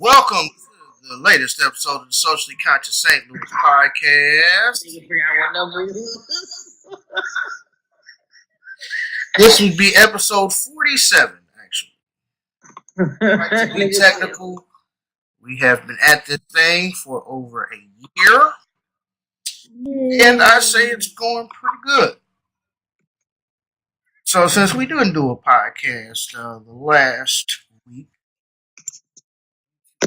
Welcome to the latest episode of the Socially Conscious St. Louis podcast. You can figure out what number it is. This would be episode 47, actually. To be technical, we have been at this thing for over a year, and I say it's going pretty good. So since we didn't do a podcast the last week,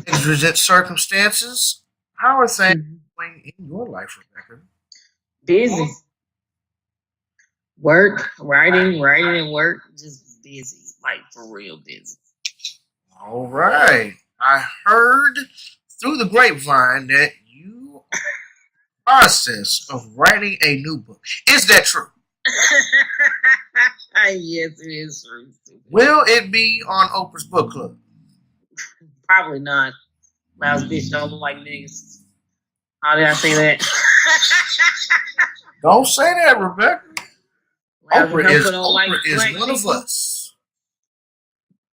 exigent circumstances, how are things going in your life, Rebecca? Busy. Work, writing, and work. Just busy, like for real busy. All right. I heard through the grapevine that you are in the process of writing a new book. Is that true? Yes, it is true. Will it be on Oprah's book club? Probably not. Loud bitch don't look like niggas. How did I say that? Don't say that, Rebecca. Oprah is one of us.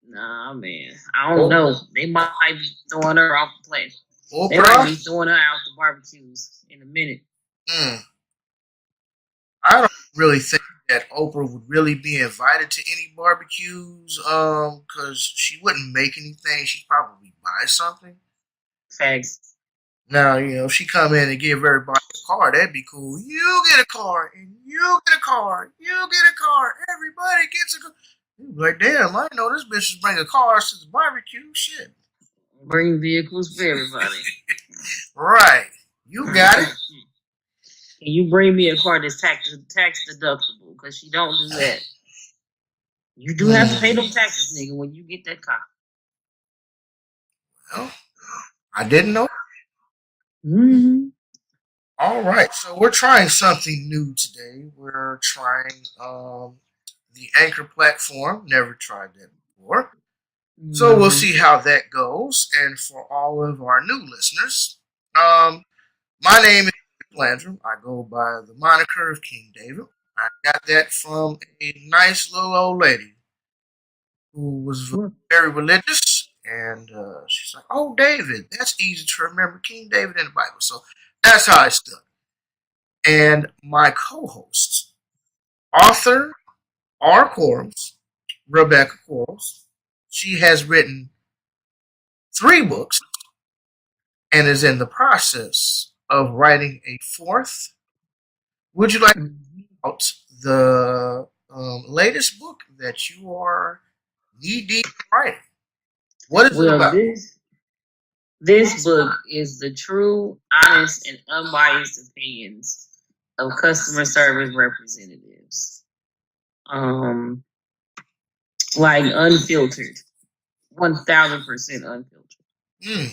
Nah, man. I don't know. They might be throwing her off the plane. Oprah? They might be throwing her out the barbecues in a minute. I don't really think that Oprah would really be invited to any barbecues because she wouldn't make anything. She'd probably buy something. Facts. Now, if she come in and give everybody a car, that'd be cool. You get a car, and you get a car, you get a car, everybody gets a car. You'd be like, damn, I know this bitch is bringing cars to the barbecue. Shit. Bring vehicles for everybody. Right. You got it. Can you bring me a car that's tax deductible? Because she don't do that. You do have to pay them taxes, nigga, when you get that car. Well, I didn't know. Mm-hmm. All right, so we're trying something new today. We're trying the Anchor platform. Never tried that before. So we'll see how that goes. And for all of our new listeners, my name is Landrum. I go by the moniker of King David. I got that from a nice little old lady who was very religious. And she's like, oh, David, that's easy to remember. King David in the Bible. So that's how I stood. And my co-host, author R. Quarles, Rebecca Quarles, she has written 3 books and is in the process of writing a 4th. Would you like to talk about the latest book that you are knee-deep writing? What is it about? This book is the true, honest, and unbiased opinions of customer service representatives. Like unfiltered. 1000% unfiltered.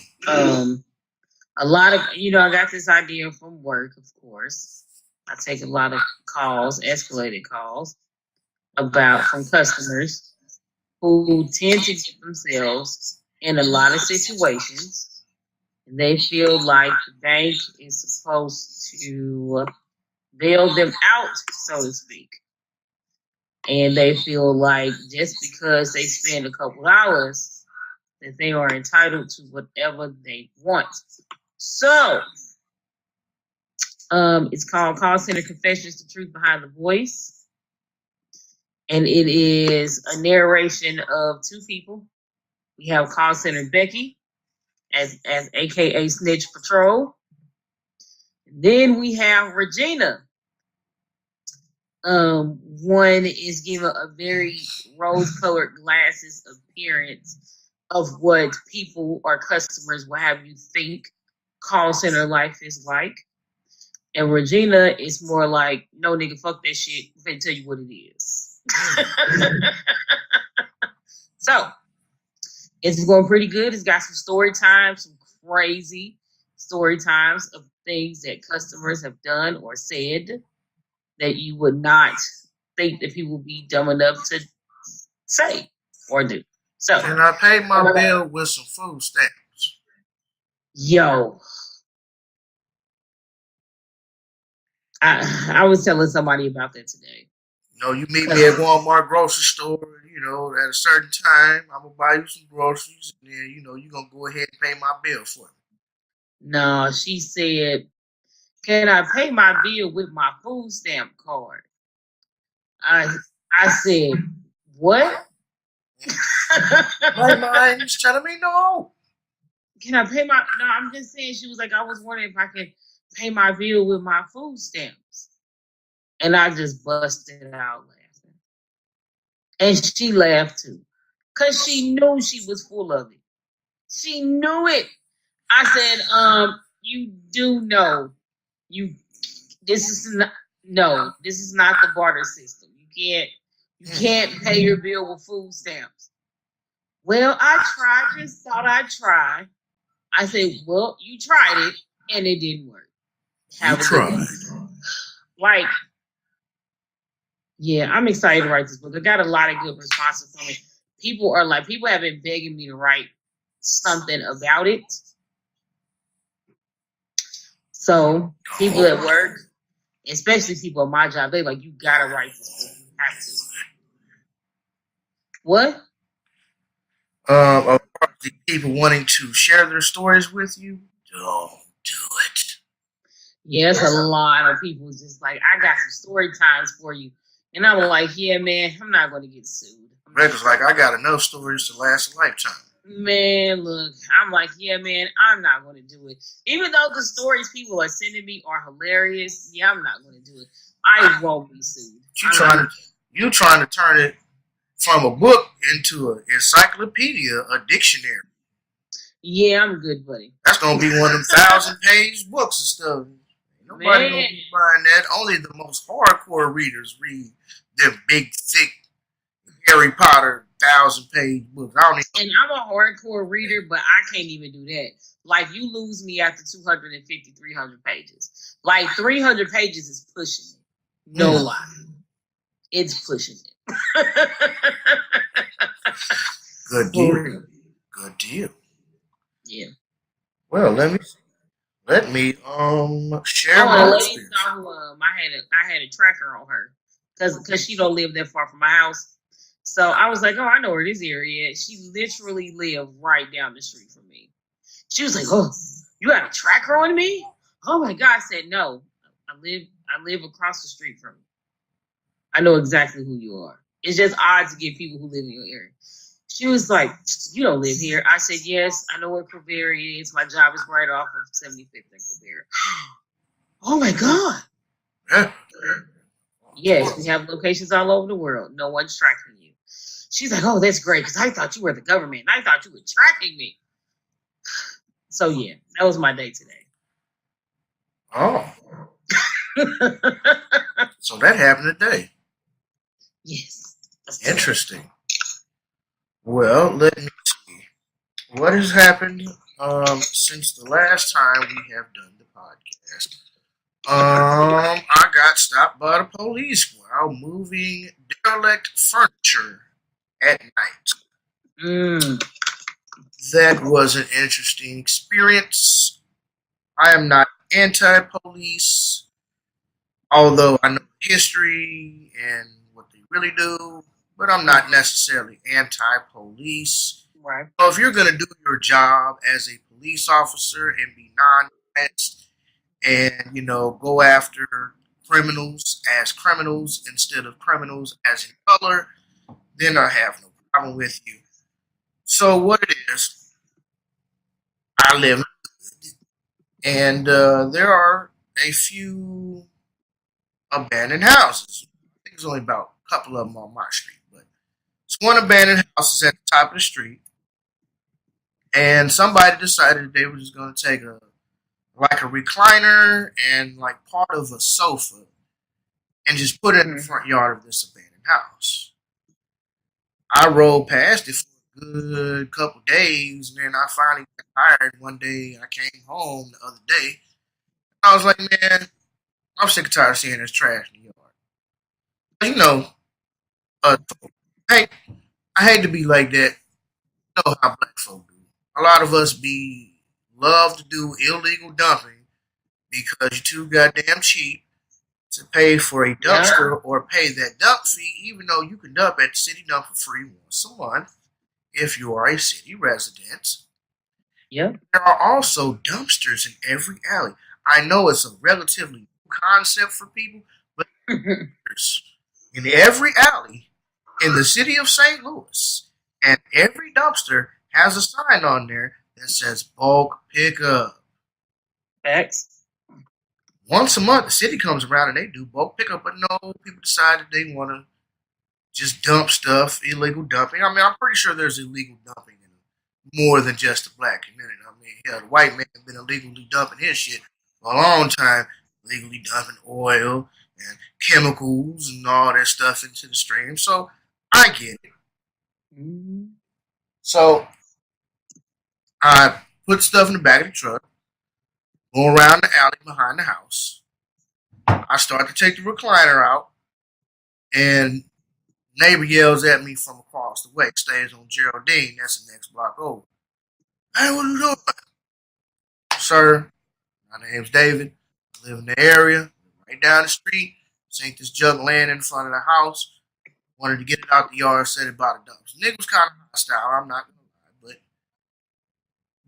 A lot of, I got this idea from work, of course. I take a lot of calls, escalated calls, from customers who tend to get themselves in a lot of situations. They feel like the bank is supposed to bail them out, so to speak. And they feel like just because they spend a couple hours, that they are entitled to whatever they want. So, it's called Call Center Confessions, The Truth Behind the Voice. And it is a narration of 2 people. We have Call Center Becky, as AKA Snitch Patrol. Then we have Regina. One is given a very rose-colored glasses appearance of what people or customers will have you think call center life is like. And Regina is more like, no nigga, fuck that shit. I'm finna tell you what it is. So, it's going pretty good. It's got some story times, some crazy story times of things that customers have done or said that you would not think that people would be dumb enough to say or do. So, and I paid my bill with some food stamps. Yo. I was telling somebody about that today. You meet me at Walmart grocery store, at a certain time. I'm going to buy you some groceries, and then, you're going to go ahead and pay my bill for me. No, she said, can I pay my bill with my food stamp card? I said, what? My mind's telling me no. Can I pay my... No, I'm just saying, she was like, I was wondering if I could pay my bill with my food stamps. And I just busted out laughing. And she laughed too. Because she knew she was full of it. She knew it. I said, you do know this is not the barter system. You can't pay your bill with food stamps. Well, I tried, just thought I'd try. I said, well, you tried it and it didn't work. You tried. Like, yeah, I'm excited to write this book. I got a lot of good responses from it. People have been begging me to write something about it. So people at work, especially people at my job, they like, you gotta write this book. You have to. What? Of course, the people wanting to share their stories with you, don't do it. Yes, a lot of people just like, I got some story times for you. And I'm like, yeah, man, I'm not going to get sued. Records like, I got enough stories to last a lifetime. Man, look, I'm like, yeah, man, I'm not going to do it. Even though the stories people are sending me are hilarious, yeah, I'm not going to do it. I won't be sued. You trying to turn it from a book into an encyclopedia, a dictionary. Yeah, I'm good, buddy. That's going to be one of them 1,000-page books and stuff. Nobody going to be buying that. Only the most hardcore readers read them big, thick Harry Potter 1,000-page books. And I'm a hardcore reader, but I can't even do that. Like, you lose me after 250, 300 pages. Like, 300 pages is pushing it. No lie. It's pushing it. Good deal. Good deal. Yeah. Well, let me share my my experience. I had a tracker on her because she don't live that far from my house. So I was like, oh, I know where this area is. She literally lived right down the street from me. She was like, oh, you got a tracker on me? Oh my God. I said, no, I live across the street from you. I know exactly who you are. It's just odd to get people who live in your area. She was like, you don't live here. I said, yes, I know where Queveria is. My job is right off of 75th and Queveria. Oh my God. Yes, we have locations all over the world. No one's tracking you. She's like, oh, that's great, because I thought you were the government. I thought you were tracking me. So yeah, that was my day today. Oh. So that happened today. Yes. Interesting. Well, let me see. What has happened since the last time we have done the podcast? I got stopped by the police while moving derelict furniture at night. That was an interesting experience. I am not anti-police, although I know history and what they really do, but I'm not necessarily anti-police. Right. So if you're going to do your job as a police officer and be non-biased and, go after criminals as criminals instead of criminals as in color, then I have no problem with you. So what it is, I live and there are a few abandoned houses. I think there's only about a couple of them on my street, but it's one abandoned house is at the top of the street, and somebody decided they were just going to take a recliner and like part of a sofa and just put it in the front yard of this abandoned house. I rode past it for a good couple days, and then I finally got tired. One day I came home the other day. I was like, man, I'm sick and tired of seeing this trash in the yard. Hey, I hate to be like that. You know how black folk do. A lot of us love to do illegal dumping because you're too goddamn cheap to pay for a dumpster or pay that dump fee, even though you can dump at the city dump for free once a month if you are a city resident. Yep. There are also dumpsters in every alley. I know it's a relatively new concept for people, but in every alley in the city of St. Louis, and every dumpster has a sign on there that says bulk pickup. Facts. Once a month, the city comes around and they do bulk pickup, but no, people decided they want to just dump stuff, illegal dumping. I mean, I'm pretty sure there's illegal dumping in more than just the black community. I mean, hell, the white man has been illegally dumping his shit for a long time, illegally dumping oil and chemicals and all that stuff into the stream. So I get it. Mm-hmm. So I put stuff in the back of the truck, go around the alley behind the house. I start to take the recliner out, and neighbor yells at me from across the way. Stays on Geraldine. That's the next block over. Hey, what are you doing? Sir, my name's David. I live in the area, right down the street. Seen this junk laying in front of the house. Wanted to get it out the yard, said it by the dumps. Nigga was kind of hostile, I'm not going to lie. But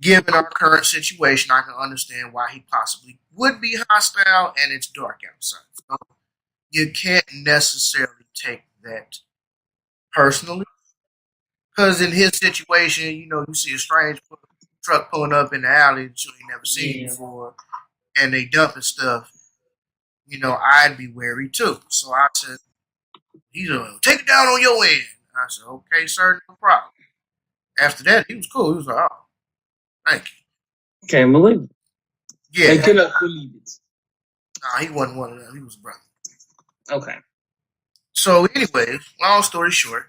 given our current situation, I can understand why he possibly would be hostile, and it's dark outside. So you can't necessarily take that personally. Because in his situation, you see a strange truck pulling up in the alley that you ain't never seen before, and they dumping stuff, I'd be wary too. So I said, he's like, take it down on your end. I said, okay, sir, no problem. After that, he was cool. He was like, oh, thank you. Can't believe it. Yeah. I cannot believe it. Nah, he wasn't one of them. He was a brother. Okay. So anyways, long story short,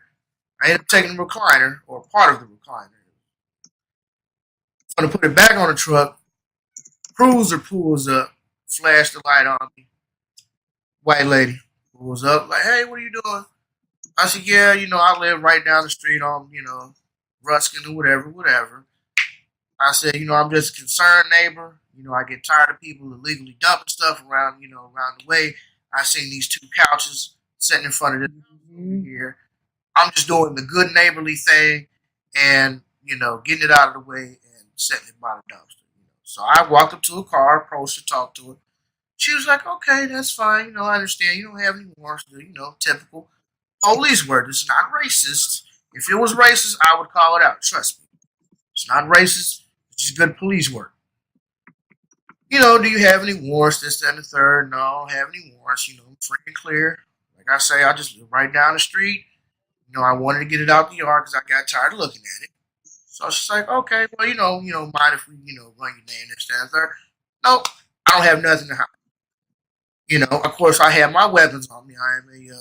I ended up taking the recliner, or part of the recliner. I'm going to put it back on the truck. Cruiser pulls up, flashed the light on me. White lady pulls up, like, hey, what are you doing? I said, yeah, I live right down the street on, Ruskin or whatever. I said, I'm just a concerned neighbor. I get tired of people illegally dumping stuff around the way. I seen these two couches sitting in front of this over here. I'm just doing the good neighborly thing and, getting it out of the way and setting it by the dumpster. So I walked up to a car, approached her, talked to her. She was like, okay, that's fine. I understand. You don't have any warrants. Typical police word. It's not racist. If it was racist, I would call it out. Trust me. It's not racist. It's just good police work. Do you have any warrants, this, that, and the third? No, I don't have any warrants. I'm free and clear. Like I say, I just live right down the street. I wanted to get it out the yard because I got tired of looking at it. So she's like, okay, well, mind if we, run your name, this, that, and the third? No, I don't have nothing to hide. Of course, I have my weapons on me. I am a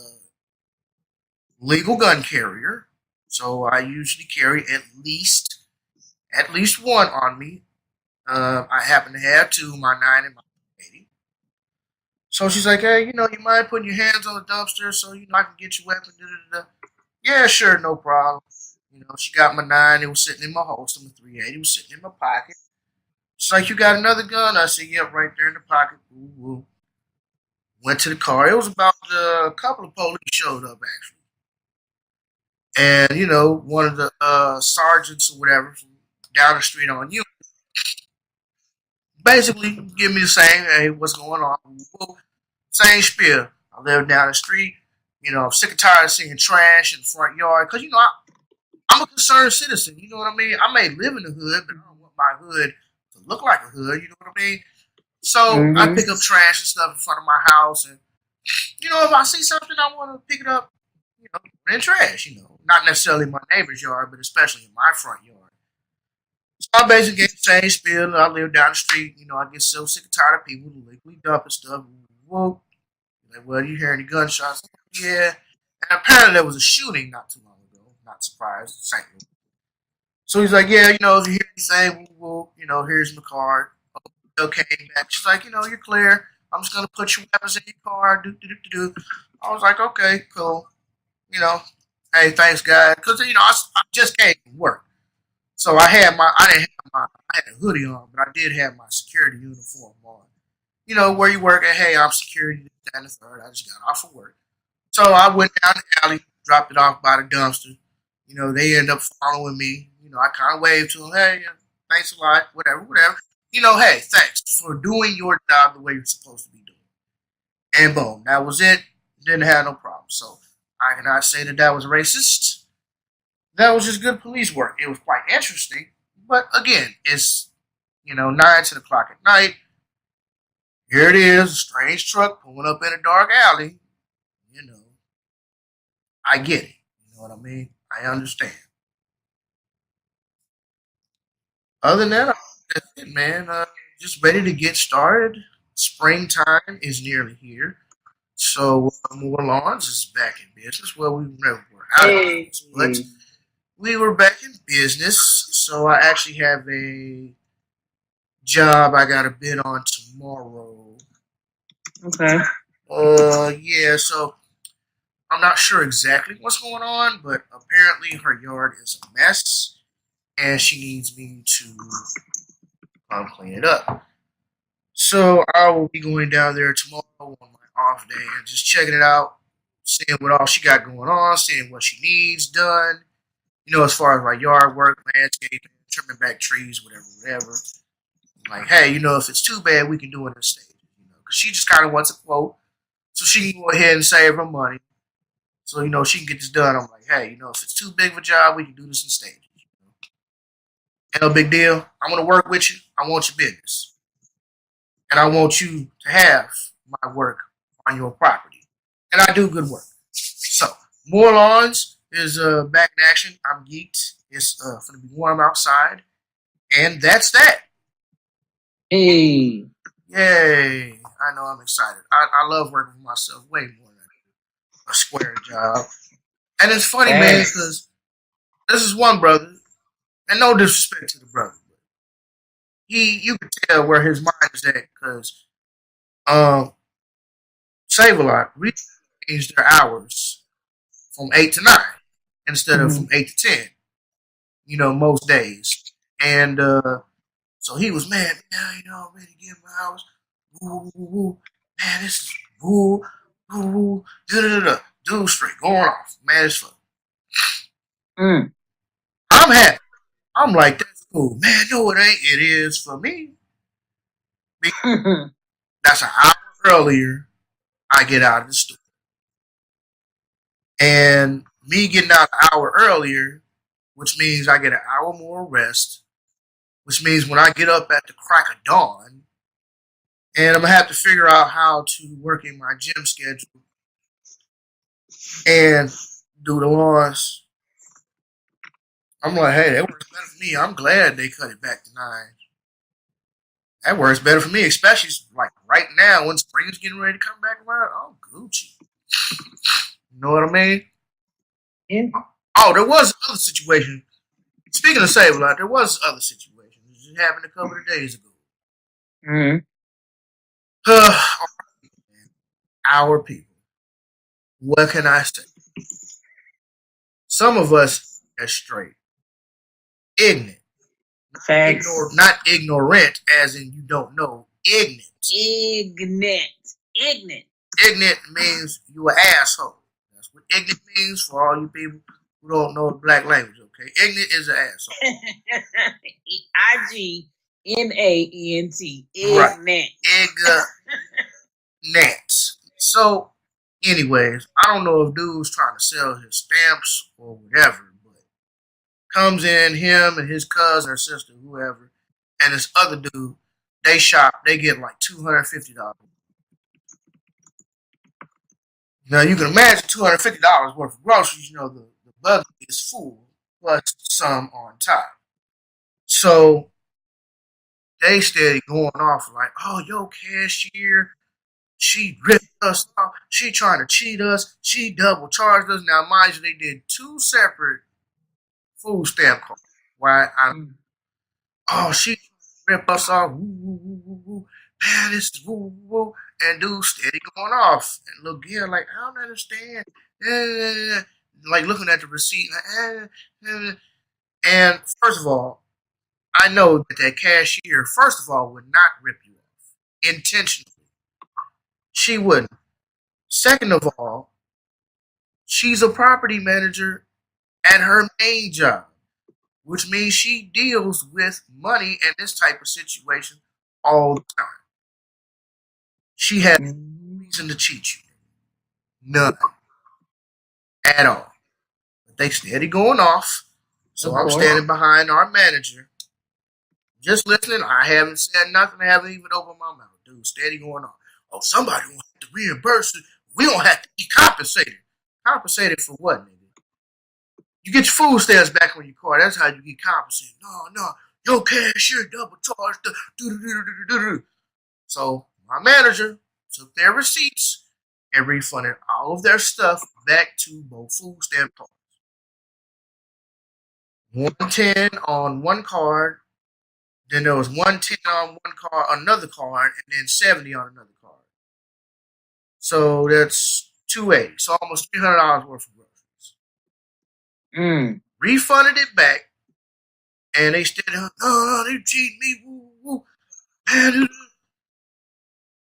legal gun carrier, so I usually carry at least one on me. I happen to have two, my 9 and my 80. So she's like, hey, you mind putting your hands on the dumpster so I can get your weapon? Yeah, sure, no problem. She got my 9. It was sitting in my holster. My 380 was sitting in my pocket. She's like, you got another gun? I said, yep, right there in the pocket. Woo, woo. Went to the car. It was about a couple of police showed up, actually. And, one of the sergeants or whatever from down the street on you basically give me the same, hey, what's going on? Woo. Same spiel. I live down the street. I'm sick and tired of seeing trash in the front yard. Because, I'm a concerned citizen. You know what I mean? I may live in the hood, but I don't want my hood to look like a hood. You know what I mean? So I pick up trash and stuff in front of my house. And, if I see something, I want to pick it up, in trash, Not necessarily my neighbor's yard, but especially in my front yard. So I basically get the same spiel. I live down the street. I get so sick and tired of people illegally dumping stuff. Whoa. Like, well, you hear any gunshots? Yeah. And apparently there was a shooting not too long ago. Not surprised. St. Louis. So he's like, yeah, if you hear anything, well, here's my card. Okay, back. She's like, you're clear. I'm just going to put your weapons in your car. Do. I was like, okay, cool. Hey, thanks, guys. Because, I just came from work. So I had a hoodie on, but I did have my security uniform on. where you work at. Hey, I'm security, that, and the third. I just got off of work. So I went down the alley, dropped it off by the dumpster. They end up following me. I kind of waved to them. Hey, thanks a lot, whatever, whatever. Hey, thanks for doing your job the way you're supposed to be doing. And boom, that was it. Didn't have no problem. So I cannot say that was racist. That was just good police work. It was quite interesting. But again, it's, 9 10 o'clock at night. Here it is, a strange truck pulling up in a dark alley. I get it. You know what I mean? I understand. Other than that, that's it, man. Just ready to get started. Springtime is nearly here. So More Lawns is back in business. Well, we never were out of business, but we were back in business. So I actually have a job I got to bid on tomorrow. Okay. Yeah, so I'm not sure exactly what's going on, but apparently her yard is a mess, and she needs me to clean it up. So I will be going down there tomorrow on my off day and just checking it out, seeing what all she got going on, seeing what she needs done. As far as like yard work, landscaping, trimming back trees, whatever. Like, hey, if it's too bad, we can do it in stages. Because she just kind of wants a quote, so she can go ahead and save her money. So, she can get this done. I'm like, hey, if it's too big of a job, we can do this in stages. Ain't no big deal. I want to work with you. I want your business. And I want you to have my work on your property. And I do good work. So, More Lawns is back in action. I'm geeked. It's going to be warm outside. And that's that. Hey. Yay. I know I'm excited. I love working for myself way more than a square job. And it's funny, man, because this is one brother, and no disrespect to the brother, but you can tell where his mind is at, because Save-A-Lot changed their hours from 8 to 9 instead of from 8 to 10, most days. And so he was mad, man, I'm ready to get my hours. Woo, woo, woo. Man, this is woo, woo, woo, da-da-da-da. Dude straight going off, mad as fuck. I'm happy. I'm like, that's cool. Man, no, it ain't. It is for me. That's an hour earlier I get out of the store. And me getting out an hour earlier, which means I get an hour more rest, which means when I get up at the crack of dawn, and I'm going to have to figure out how to work in my gym schedule and do the lawns. I'm like, hey, that works better for me. I'm glad they cut it back to 9. That works better for me, especially like right now when spring's getting ready to come back around. Oh, Gucci. You know what I mean? Yeah. Oh, there was another situation. Speaking of Save-A-Lot, there was other situation. It happened a couple of days ago. Our people. What can I say? Some of us are straight. Ignorant. Facts. Not ignorant, as in you don't know. Ignorant. Ignorant means you an asshole. That's what ignorant means for all you people who don't know the black language, okay? Ignorant is an asshole. IGNAENT. Ignorant. Ignorant. So, anyways, I don't know if dude's trying to sell his stamps or whatever, but comes in, him and his cousin or sister, whoever, and this other dude, they shop, they get like $250. Now, you can imagine $250 worth of groceries, the buggy is full, plus some on top. So, they steady going off like, oh, yo, cashier, she ripped us off. She trying to cheat us. She double charged us. Now, mind you, they did 2 separate food stamp cards. Why? Oh, she ripped us off. Woo, woo, woo, woo, woo. Man, this is woo, woo, woo. And dude steady going off. And look here, like, I don't understand. Like looking at the receipt. And first of all, I know that cashier, first of all, would not rip you off intentionally. She wouldn't. Second of all, she's a property manager at her main job, which means she deals with money and this type of situation all the time. She had no reason to cheat you. None. At all. But they steady going off. So I'm standing behind our manager, just listening. I haven't said nothing. I haven't even opened my mouth. Dude, steady going on. Oh, somebody will have to reimburse it. We don't have to be compensated. Compensated for what, nigga? You get your food stamps back on your car. That's how you get compensated. No. Your cashier double charged. So my manager took their receipts and refunded all of their stuff back to both food stamp cards. 110 on one card, then there was 110 on one card, another card, and then 70 on another card. So that's 280. So almost $300 worth of groceries. Refunded it back, and they still, no, they cheating me, woo, woo.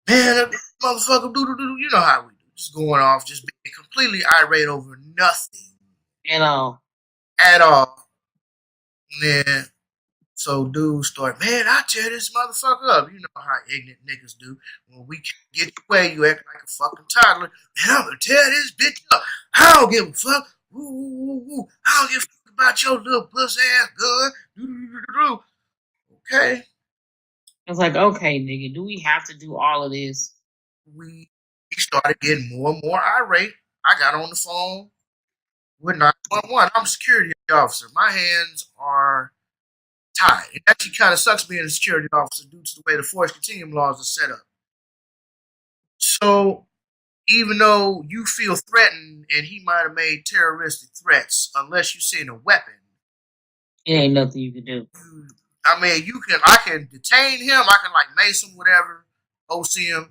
Man, motherfucker, you know how we do. Just going off, just being completely irate over nothing. At all. And then, so dudes start, man, I tear this motherfucker up. You know how ignorant niggas do. When we can't get your way, you act like a fucking toddler. Man, I'm gonna tear this bitch up. I don't give a fuck. Woo, woo, woo, woo. I don't give a fuck about your little puss ass gun. Okay. It's like, okay, nigga, do we have to do all of this? We started getting more and more irate. I got on the phone with 911. I'm a security officer. My hands are tied. It actually kind of sucks being a security officer due to the way the force continuum laws are set up. So even though you feel threatened and he might have made terroristic threats, unless you seen a weapon, it ain't nothing you can do. I mean, I can detain him. I can like mace him, whatever, OC him,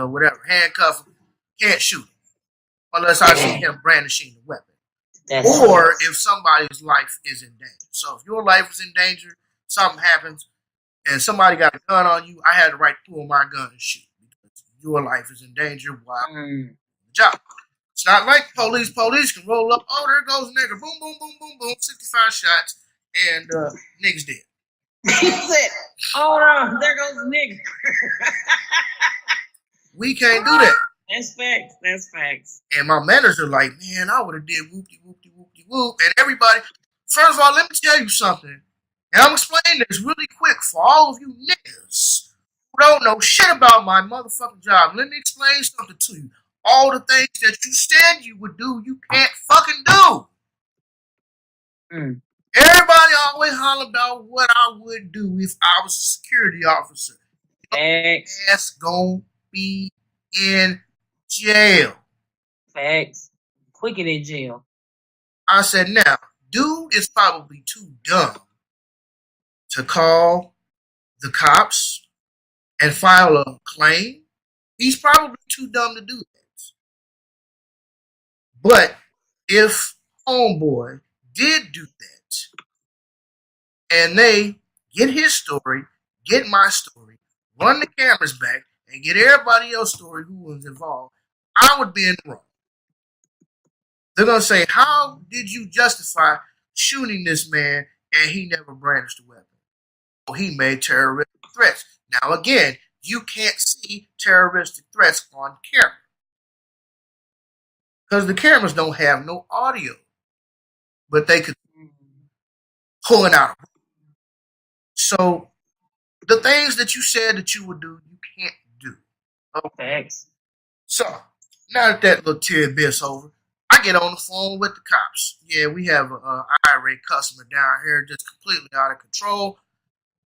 whatever, handcuff him. Can't shoot him unless I see him brandishing the weapon. Or if somebody's life is in danger. So if your life is in danger, something happens, and somebody got a gun on you, I had the right to pull my gun and shoot because your life is in danger while the job. It's not like police. Police can roll up. Oh, there goes a nigga. Boom, boom, boom, boom, boom. 65 shots, and niggas dead. He said, oh no, there goes the nigga. We can't do that. That's facts. That's facts. And my manager like, man, I would have did whoop-de-whoop-de-whoop-de-whoop. And everybody, first of all, let me tell you something. And I'm explaining this really quick for all of you niggas who don't know shit about my motherfucking job. Let me explain something to you. All the things that you said you would do, you can't fucking do. Everybody always holler about what I would do if I was a security officer. Your ass gonna be in jail. Facts. Quicker than jail. I said, now, dude is probably too dumb to call the cops and file a claim. He's probably too dumb to do that. But if homeboy did do that, and they get his story, get my story, run the cameras back, and get everybody else's story who was involved, I would be in the wrong. They're going to say, how did you justify shooting this man and he never brandished a weapon? Oh, he made terroristic threats. Now, again, you can't see terroristic threats on camera because the cameras don't have no audio, but they could pull it out. So the things that you said that you would do, you can't do. Okay. So now that little tidbit's over, I get on the phone with the cops. Yeah, we have an irate customer down here just completely out of control.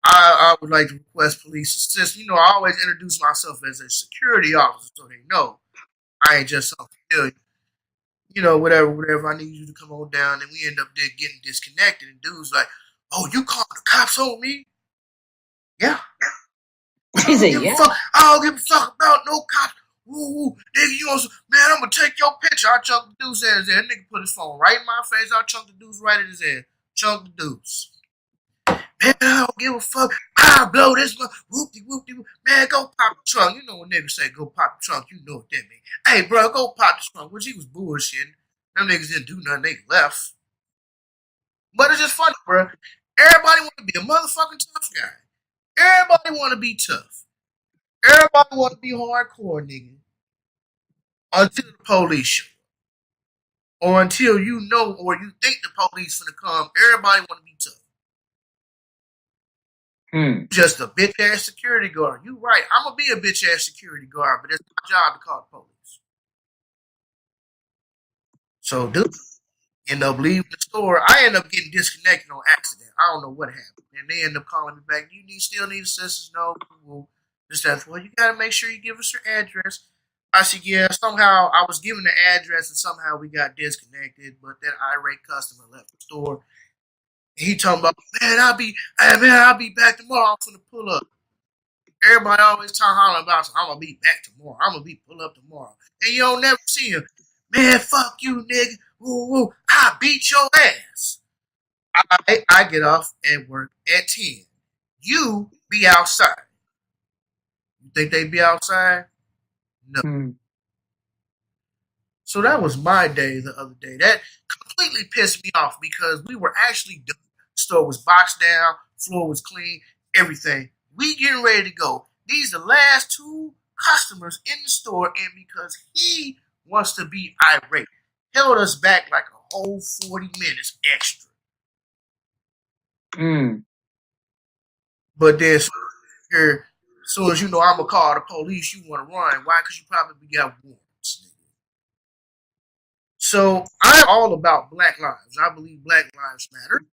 I would like to request police assistance. I always introduce myself as a security officer so they know I ain't just some familiar. Whatever. I need you to come on down. And we end up there getting disconnected. And dude's like, oh, you called the cops on me? Yeah. He said, yeah. I don't give a fuck about no cops. Woo, nigga, man, I'm gonna take your picture. I chunked the deuce at his head. Nigga put his phone right in my face. I chunked the deuce right at his head. Chunked the deuce. Man, I don't give a fuck. I'll blow this one. Whoopty whoopty. Man, go pop the trunk. You know when niggas say go pop the trunk, you know what that means. Hey, bro, go pop the trunk. Which he was bullshitting. Them niggas didn't do nothing. They left. But it's just funny, bro. Everybody want to be a motherfucking tough guy. Everybody want to be tough. Everybody want to be hardcore, nigga. Until the police show up. Or until you know or you think the police finna come. Everybody want to be tough. Just a bitch ass security guard. You right. I'm gonna be a bitch ass security guard, but it's my job to call the police. So, dude, end up leaving the store. I end up getting disconnected on accident. I don't know what happened, and they end up calling me back. You still need assistance? No. Well, just that. Well, you gotta make sure you give us your address. I said, yeah. Somehow I was given the address, and somehow we got disconnected. But that irate customer left the store. He talking about, man, I'll be back tomorrow. I'm gonna pull up. Everybody always hollering about, I'm gonna be back tomorrow. I'm gonna be pull up tomorrow, and you don't never see him. Man, fuck you, nigga. Woo woo. I beat your ass. I get off at work at 10. You be outside. You think they be outside? No. So that was my day the other day. That completely pissed me off because we were actually done. The store was boxed down, floor was clean, everything. We getting ready to go. These are the last 2 customers in the store, and because he wants to be irate, held us back like a whole 40 minutes extra. But then here, as soon as you know I'm gonna call the police, you want to run. Why? Because you probably got warrants. So I'm all about Black lives. I believe Black lives matter.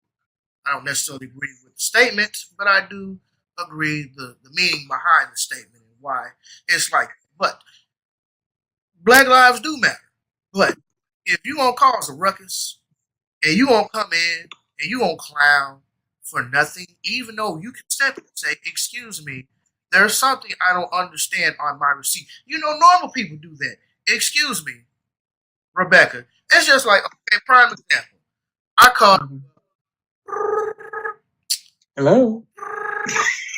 I don't necessarily agree with the statement, but I do agree the meaning behind the statement and why it's like. But Black lives do matter. But if you gonna cause a ruckus and you gonna come in and you gonna clown for nothing, even though you can step and say, "Excuse me, there's something I don't understand on my receipt." You know, normal people do that. Excuse me, Rebecca. It's just like, okay, prime example. I called. Hello.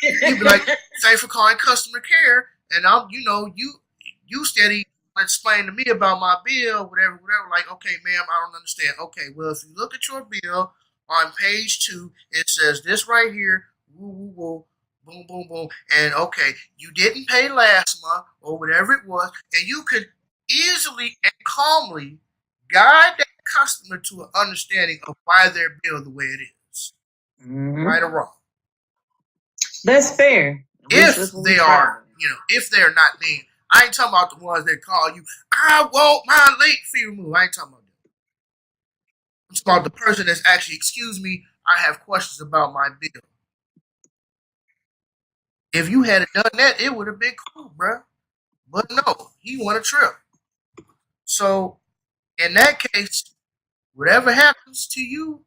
You'd be like, "Thanks for calling customer care," and you steady explain to me about my bill, whatever. Like, okay, ma'am, I don't understand. Okay, well, if you look at your bill on page 2, it says this right here. Woo woo woo. Boom, boom, boom. And okay, you didn't pay last month or whatever it was, and you could easily and calmly guide that customer to an understanding of why they're billed the way it is. Right or wrong. That's fair. If they are, if they're not mean. I ain't talking about the ones that call you, "I want my late fee removed." I ain't talking about that. I'm talking about the person that's actually, "Excuse me, I have questions about my bill." If you had done that, it would have been cool, bruh. But no, he won a trip. So, in that case, whatever happens to you,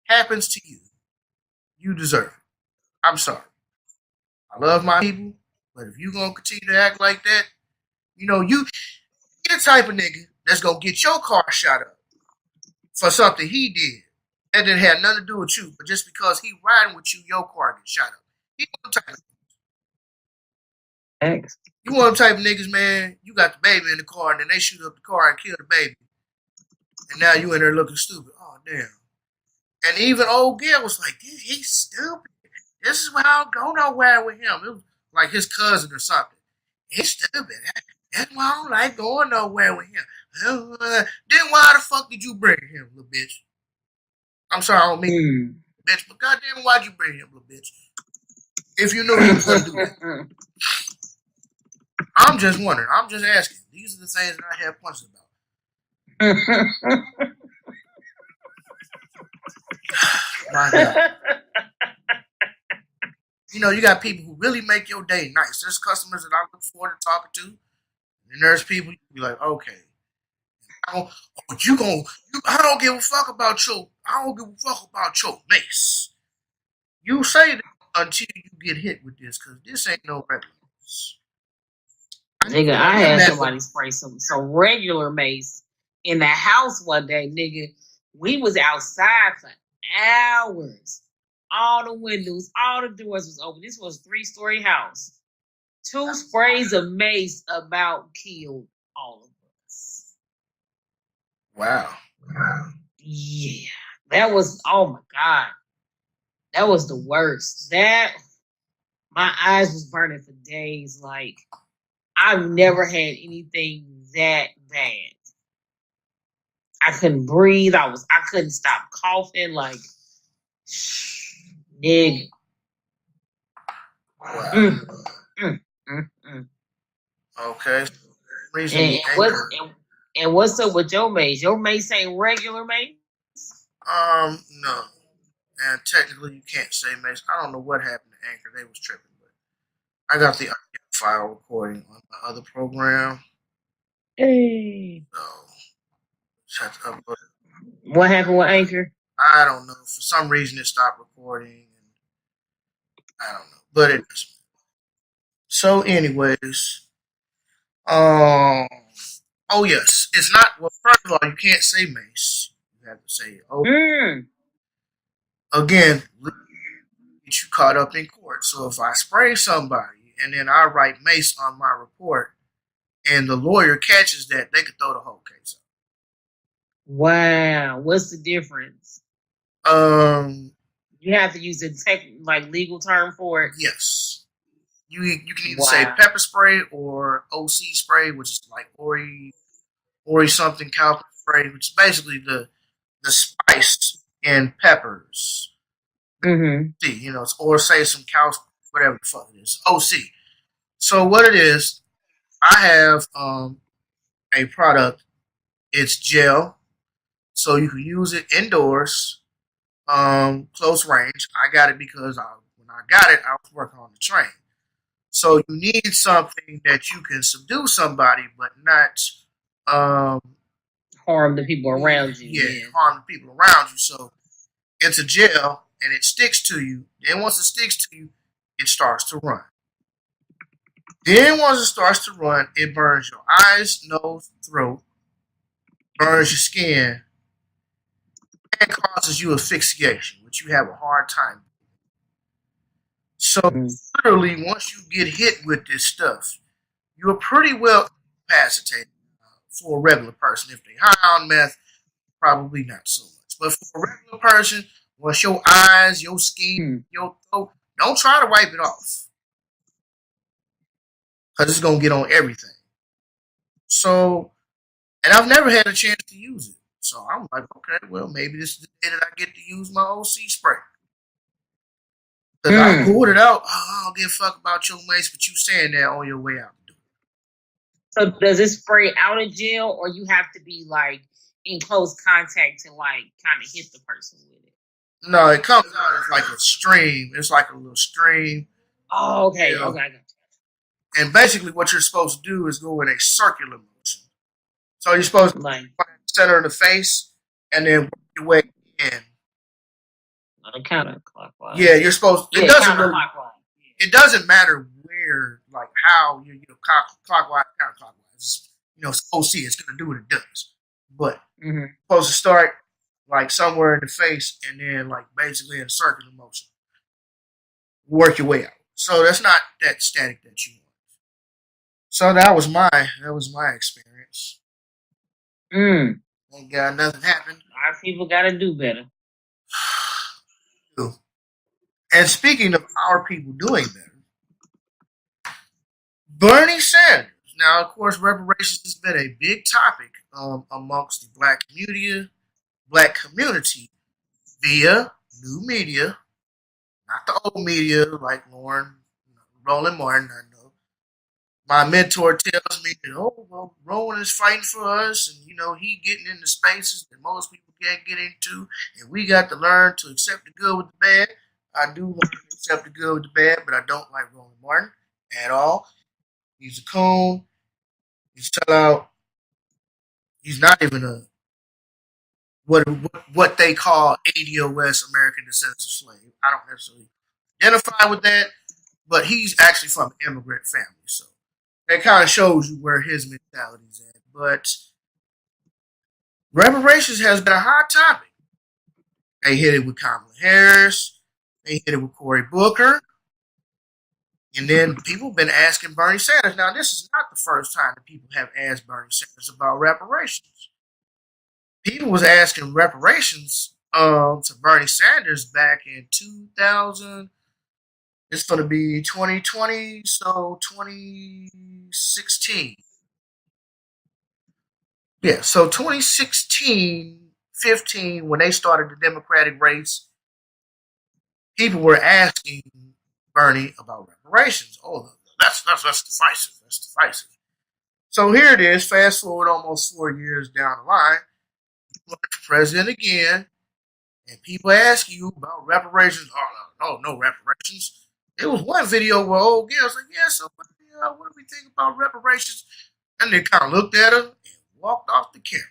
happens to you. You deserve it. I'm sorry. I love my people, but if you gonna continue to act like that, you the type of nigga that's gonna get your car shot up for something he did that didn't have nothing to do with you, but just because he riding with you, your car gets shot up. He one type of Thanks. You one type of niggas, man. You got the baby in the car, and then they shoot up the car and kill the baby, and now you in there looking stupid. Oh damn! And even old Gail was like, "He's stupid. This is why I don't go nowhere with him." It was like his cousin or something. "He's stupid. That's why I don't like going nowhere with him." Then why the fuck did you bring him, little bitch? I'm sorry, I don't mean bitch, but goddamn, why'd you bring him, little bitch? If you knew he was gonna do that. I'm just wondering. I'm just asking. These are the things that I have questions about. My God. You got people who really make your day nice. There's customers that I look forward to talking to, and there's people you be like, okay, I don't give a fuck about your mace. You say that until you get hit with this, because this ain't no regular mace. Nigga, I had somebody spray some regular mace in the house one day, nigga. We was outside for hours. all the windows, all the doors was open. This was a 3-story house. 2 sprays of mace about killed all of us. Wow. Yeah. That was, oh my God. That was the worst. My eyes was burning for days. Like, I've never had anything that bad. I couldn't breathe. I couldn't stop coughing. Like, nigga. Wow. Okay. And what's up with your mace? Your mace ain't regular mace? No. And technically you can't say mace. I don't know what happened to Anchor. They was tripping, but I got the file recording on my other program. Hey. So just have to upload it. What happened with Anchor? I don't know. For some reason it stopped recording, and I don't know. But it doesn't. So anyways, oh yes. It's not, well, first of all, you can't say mace. You have to say again, get you caught up in court. So if I spray somebody and then I write mace on my report and the lawyer catches that, they could throw the whole case out. Wow. What's the difference? You have to use a legal term for it? Yes. You can either say pepper spray or OC spray, which is like Ori something calcium spray, which is basically the spice in peppers. Mm-hmm. Or say some calcium, whatever the fuck it is. OC. So what it is, I have a product. It's gel, so you can use it indoors, close range. I got it because when I got it, I was working on the train. So you need something that you can subdue somebody, but not harm the people around you. Yeah, harm the people around you. So it's a gel, and it sticks to you. Then once it sticks to you, it starts to run. Then once it starts to run, it burns your eyes, nose, throat, burns your skin, and causes you asphyxiation, which you have a hard time. So literally, once you get hit with this stuff, you're pretty well incapacitated for a regular person. If they high on meth, probably not so much. But for a regular person, once your eyes, your skin, your throat, don't try to wipe it off, because it's going to get on everything. So, and I've never had a chance to use it. So I'm like, okay, well, maybe this is the day that I get to use my OC spray. Because I pulled it out. Oh, I don't give a fuck about your mace, but you saying that on your way out to do it. So does it spray out of gel, or you have to be like in close contact to like kind of hit the person with it? No, it comes out as like a stream. It's like a little stream. Oh, okay. Okay, I got you. And basically what you're supposed to do is go in a circular motion. So you're supposed to find the center of the face and then work your way in. Counterclockwise. Yeah, you're supposed to. It doesn't matter where, like how you clockwise, counterclockwise. It's OC. It's gonna do what it does. But you're supposed to start like somewhere in the face and then like basically in a circular motion. Work your way out. So that's not that static that you want. So that was my experience. Thank God nothing happened. Our people gotta do better. And speaking of our people doing better, Bernie Sanders. Now, of course, reparations has been a big topic amongst the black community via new media, not the old media like Roland Martin. I know my mentor tells me that Roland is fighting for us, and he getting into spaces that most people can't get into, and we got to learn to accept the good with the bad. I do learn to accept the good with the bad, but I don't like Roland Martin at all. He's a coon. He's a sellout. He's not even a what they call ADOS, American Descendants of Slave. I don't necessarily identify with that, but he's actually from an immigrant family, so that kind of shows you where his mentality is at. But reparations has been a hot topic. They hit it with Kamala Harris. They hit it with Cory Booker. And then people have been asking Bernie Sanders. Now, this is not the first time that people have asked Bernie Sanders about reparations. People was asking reparations to Bernie Sanders back in 2000. It's going to be 2020, so 2016. Yeah, so 2016, 15, when they started the Democratic race, people were asking Bernie about reparations. Oh, that's divisive. That's divisive. So here it is. Fast forward almost 4 years down the line, president again, and people ask you about reparations. Oh no reparations. There was one video where old girl was like, "Yeah, so what do we think about reparations?" And they kind of looked at him and walked off the camera.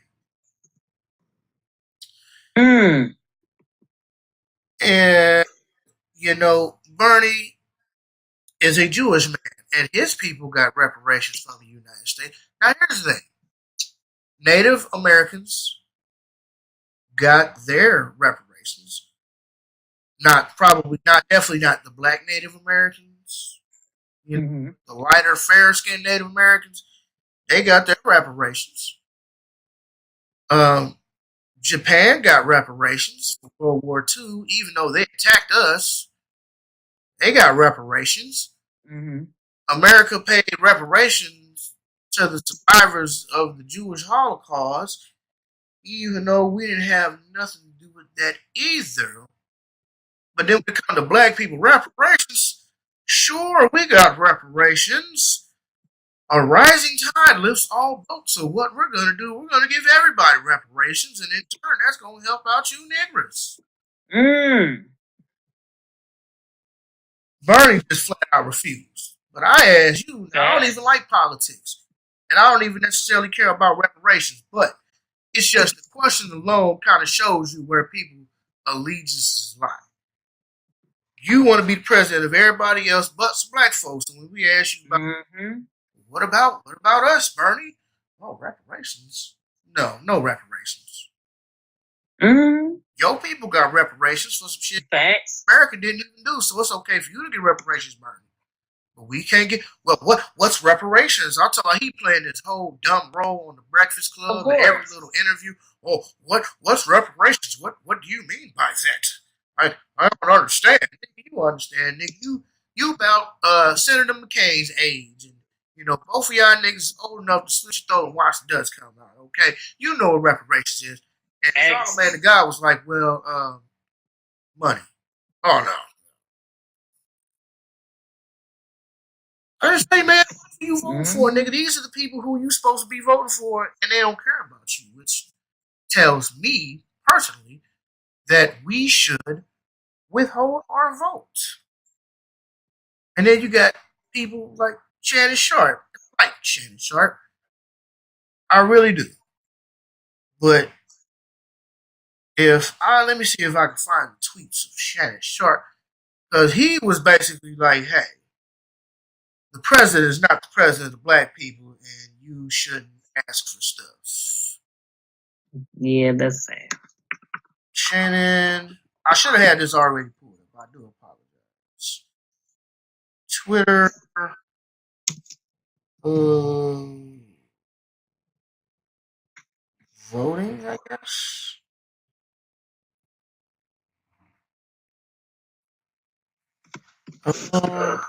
And Bernie is a Jewish man, and his people got reparations from the United States. Now, here's the thing: Native Americans got their reparations. Definitely not the Black Native Americans. The lighter, fair-skinned Native Americans, they got their reparations. Japan got reparations for World War II, even though they attacked us. They got reparations. America paid reparations to the survivors of the Jewish Holocaust, even though we didn't have nothing to do with that either. But then when it comes to black people reparations, sure, we got reparations. A rising tide lifts all boats. So what we're going to do, we're going to give everybody reparations, and in turn, that's going to help out you niggers. Bernie just flat out refused. But I ask you, I don't even like politics, and I don't even necessarily care about reparations, but it's just the question alone kind of shows you where people's allegiances lie. You want to be the president of everybody else but some black folks, and when we ask you about what about us, Bernie? Oh, reparations? No reparations. Your people got reparations for some shit America didn't even do, so it's okay for you to get reparations, Bernie. But we can't get. Well, what's reparations? I'll tell you, he playing this whole dumb role on the Breakfast Club and every little interview. Oh, what's reparations? What do you mean by that? I don't understand. You understand, nigga. You about Senator McCain's age, and both of y'all niggas is old enough to switch your throat and watch the dust come out. Okay, you know what reparations is. And Charlamagne the guy was like, well, money. Oh no. I just say, man, who you voting for, nigga? These are the people who you supposed to be voting for, and they don't care about you, which tells me personally that we should withhold our vote. And then you got people like Shannon Sharp. I like Shannon Sharp. I really do. But let me see if I can find the tweets of Shannon Sharp, because he was basically like, hey, the president is not the president of the black people, and you shouldn't ask for stuff. Yeah, that's sad. Shannon, I should have had this already pulled up. I do apologize. Twitter. Voting, I guess. Let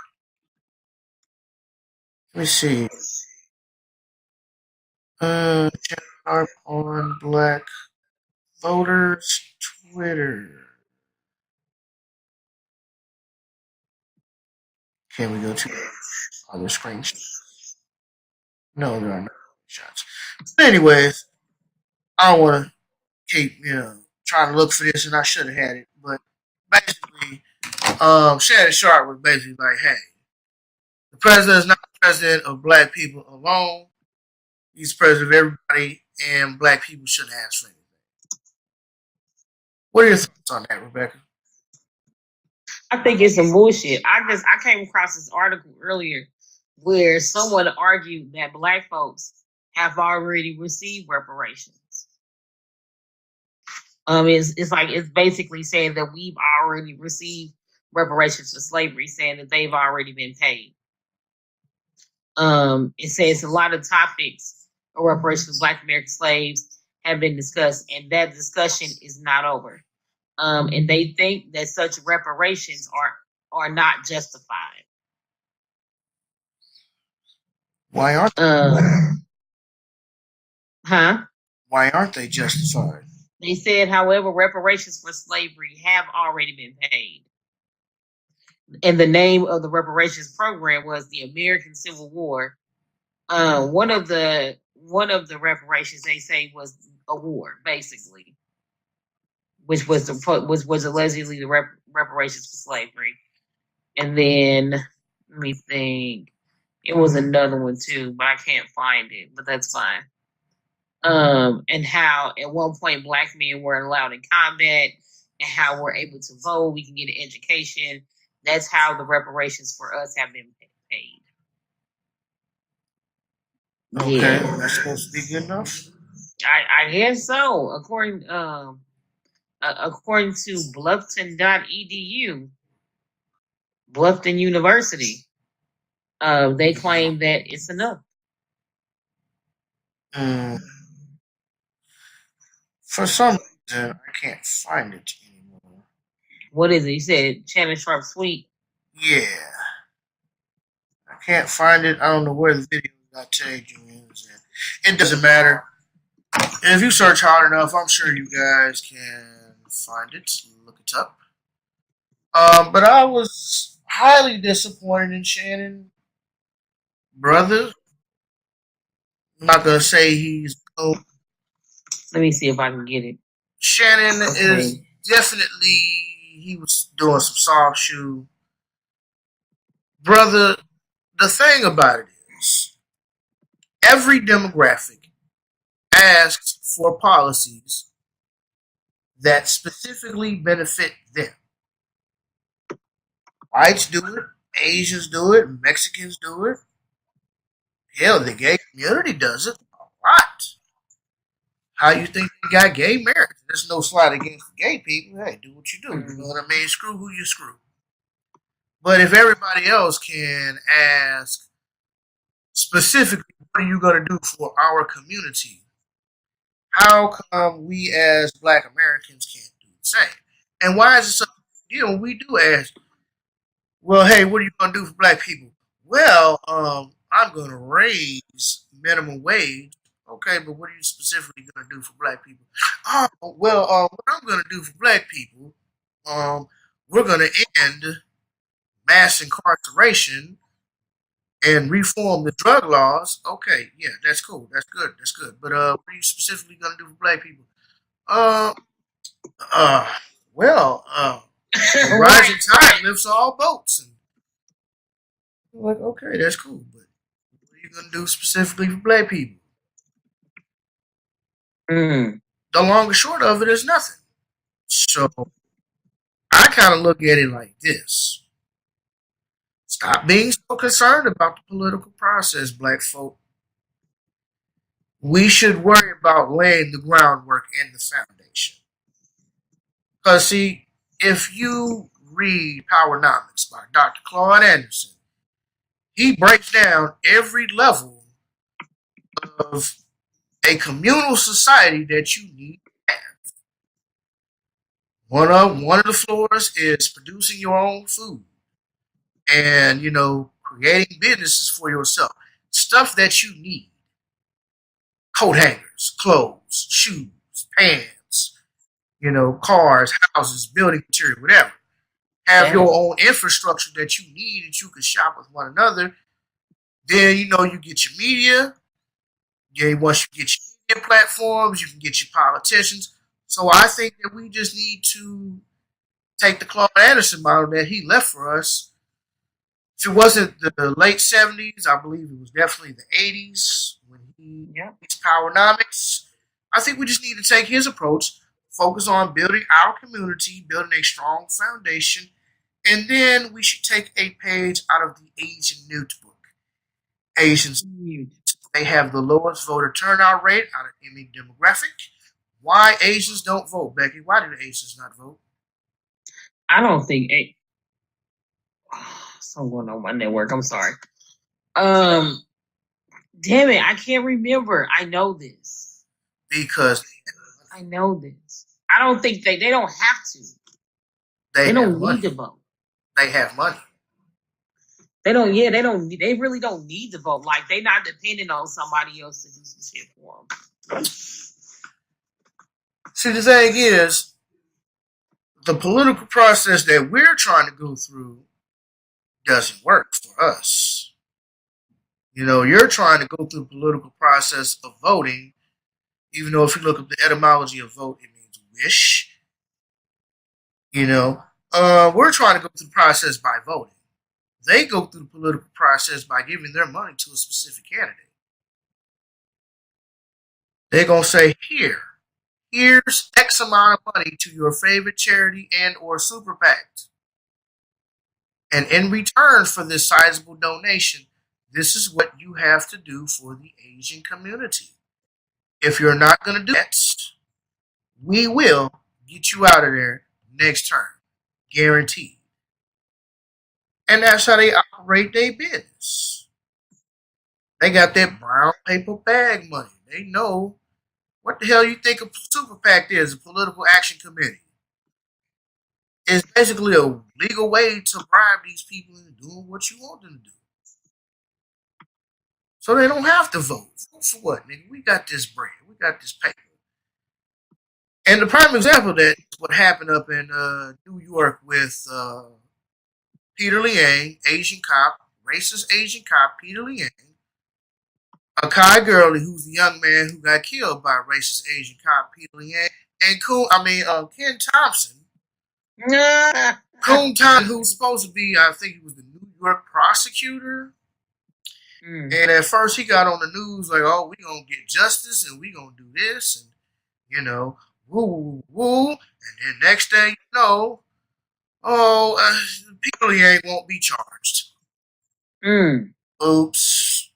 me see. Sharp on black voters Twitter. Can we go to other screenshots? No, there are no screenshots. But anyways, I don't want to keep trying to look for this, and I should have had it. But basically, Shannon Sharp was basically like, hey, the president is not the president of black people alone. He's the president of everybody, and black people shouldn't ask for anything. What are your thoughts on that, Rebecca? I think it's some bullshit. I came across this article earlier where someone argued that black folks have already received reparations. It's basically saying that we've already received reparations for slavery, saying that they've already been paid. It says a lot of topics of reparations for Black American slaves have been discussed, and that discussion is not over. And they think that such reparations are not justified. Why aren't Why aren't they justified? They said, however, reparations for slavery have already been paid. And the name of the reparations program was the American Civil War. One of the reparations they say was a war, basically, which was allegedly the reparations for slavery. And then let me think, it was another one too, but I can't find it. But that's fine. And how at one point Black men were allowed in combat, and how we're able to vote, we can get an education. That's how the reparations for us have been paid. Okay, yeah. That's supposed to be good enough. I guess so. According to Bluffton.edu, Bluffton University, they claim that it's enough. For some reason, I can't find it anymore. What is it? You said Shannon Sharp Sweet? Yeah. I can't find it. I don't know where the video got tagged you in. It doesn't matter. If you search hard enough, I'm sure you guys can find it. Look it up. But I was highly disappointed in Shannon. Brother. I'm not going to say he's cold. Let me see if I can get it. Shannon is definitely, he was doing some soft shoe. Brother, the thing about it is, every demographic asks for policies that specifically benefit them. Whites do it, Asians do it, Mexicans do it. Hell, the gay community does it a lot. How you think they got gay marriage? There's no slight against the gay people. Hey, do what you do. You know what I mean? Screw who you screw. But if everybody else can ask specifically, what are you going to do for our community? How come we as Black Americans can't do the same? And why is it such a big deal when we do ask, well, hey, what are you going to do for Black people? Well, I'm going to raise minimum wage. Okay, but what are you specifically going to do for Black people? Oh, well, what I'm going to do for Black people, we're going to end mass incarceration and reform the drug laws. Okay, yeah, that's cool. That's good. That's good. But what are you specifically going to do for Black people? Rising tide lifts all boats. And I'm like, okay, that's cool. But what are you going to do specifically for Black people? The long and short of it is nothing. So I kind of look at it like this. Stop being so concerned about the political process, Black folk. We should worry about laying the groundwork and the foundation. Because, see, if you read Powernomics by Dr. Claude Anderson, he breaks down every level of a communal society that you need to have. One of the floors is producing your own food and, creating businesses for yourself. Stuff that you need. Coat hangers, clothes, shoes, pants, cars, houses, building material, whatever. Have your own infrastructure that you need that you can shop with one another. Then, you get your media. Then once you get your media platforms, you can get your politicians. So I think that we just need to take the Claude Anderson model that he left for us. If it wasn't the late 70s, I believe it was definitely the 80s when he his Powernomics. I think we just need to take his approach, focus on building our community, building a strong foundation, and then we should take a page out of the Asian Newt book. Asians, they have the lowest voter turnout rate out of any demographic. Why Asians don't vote, Becky? Why do the Asians not vote? I don't think Something going on my network. I'm sorry. Damn it, I can't remember. I know this. Because I know this. I don't think they don't have to. They don't need to vote. They have money. They don't. Yeah, they don't. They really don't need to vote. Like they're not depending on somebody else to do some shit for them. See, the thing is, the political process that we're trying to go through doesn't work for us. You know, you're trying to go through the political process of voting, even though if you look up the etymology of vote, it means wish. You know, we're trying to go through the process by voting. They go through the political process by giving their money to a specific candidate. They're going to say, here's X amount of money to your favorite charity and or super PAC. And in return for this sizable donation, this is what you have to do for the Asian community. If you're not going to do that, we will get you out of there next term. Guaranteed. And that's how they operate their business. They got that brown paper bag money. They know what the hell you think a super PAC is, a political action committee. It's basically a legal way to bribe these people into doing what you want them to do. So they don't have to vote. Vote for what, nigga? We got this bread. We got this paper. And the prime example of that is what happened up in New York with Peter Liang, Asian cop, racist Asian cop, Peter Liang, Akai Gurley, who's the young man who got killed by racist Asian cop Peter Liang, and Ken Thompson. Coon Thompson, who's supposed to be, I think he was the New York prosecutor. And at first he got on the news like, oh, we gonna get justice and we gonna do this and, you know, woo, woo. And then next day, you know, people here won't be charged. Oops.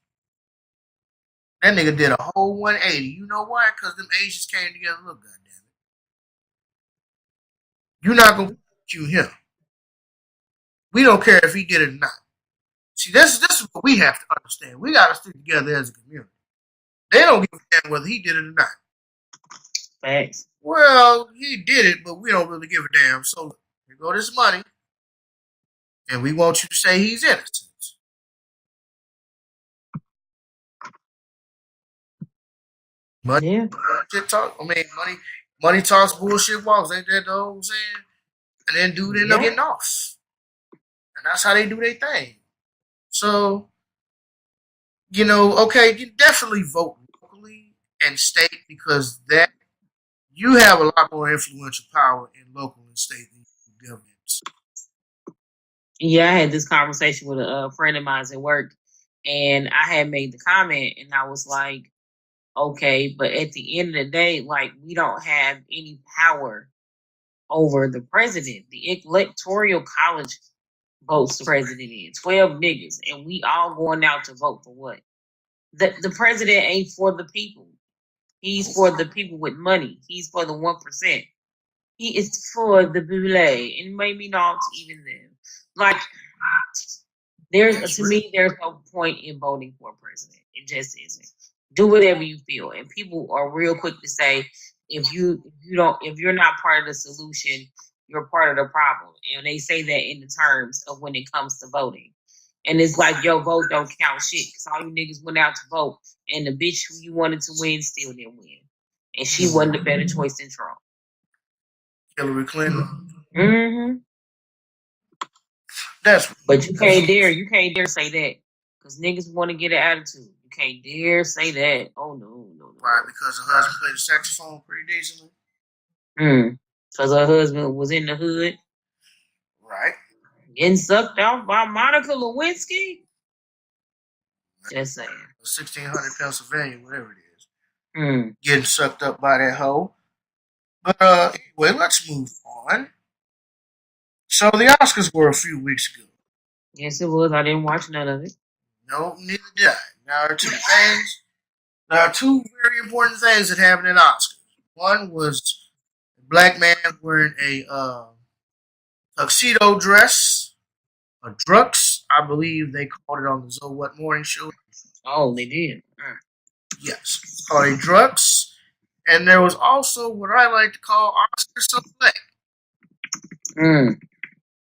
That nigga did a whole 180. You know why? Because them Asians came together. Look, goddamn it. You're not gonna prosecute him. We don't care if he did it or not. See, this is what we have to understand. We got to stick together as a community. They don't give a damn whether he did it or not. Thanks. Well, he did it, but we don't really give a damn. So here go this money, and we want you to say he's innocent. Money, shit talk. I mean, money talks, bullshit walks. Ain't that the old saying? And then dude end up getting off, and that's how they do their thing. So, you know, okay, you definitely vote locally and state because that you have a lot more influential power in local and state than governments. Yeah, I had this conversation with a friend of mine at work, and I had made the comment, and I was like, okay, but at the end of the day, like, we don't have any power over the president. The electoral college votes the president in 12 niggas, and we all going out to vote for what? The president ain't for the people. He's for the people with money. He's for the 1%. He is for the boule, and maybe not even them. Like, to me, there's no point in voting for a president. It just isn't. Do whatever you feel, and people are real quick to say if you're not part of the solution, you're part of the problem, and they say that in the terms of when it comes to voting. And it's like your vote don't count shit because all you niggas went out to vote, and the bitch who you wanted to win still didn't win, and she wasn't a better choice than Trump. Hillary Clinton. Mm-hmm. But you can't dare say that because niggas want to get an attitude. You can't dare say that. Oh no. Why? Because her husband played the saxophone pretty decently. Because her husband was in the hood. Right. Getting sucked off by Monica Lewinsky. Just saying. 1600 Pennsylvania, whatever it is. Getting sucked up by that hoe. But anyway, let's move on. So the Oscars were a few weeks ago. Yes, it was. I didn't watch none of it. No, neither did I. Now, there are two very important things that happened in Oscars. One was a black man wearing a tuxedo dress Drux, I believe they called it on the So What Morning Show. Oh, they did. Yes, it's called a Drux. And there was also what I like to call Oscar So Black.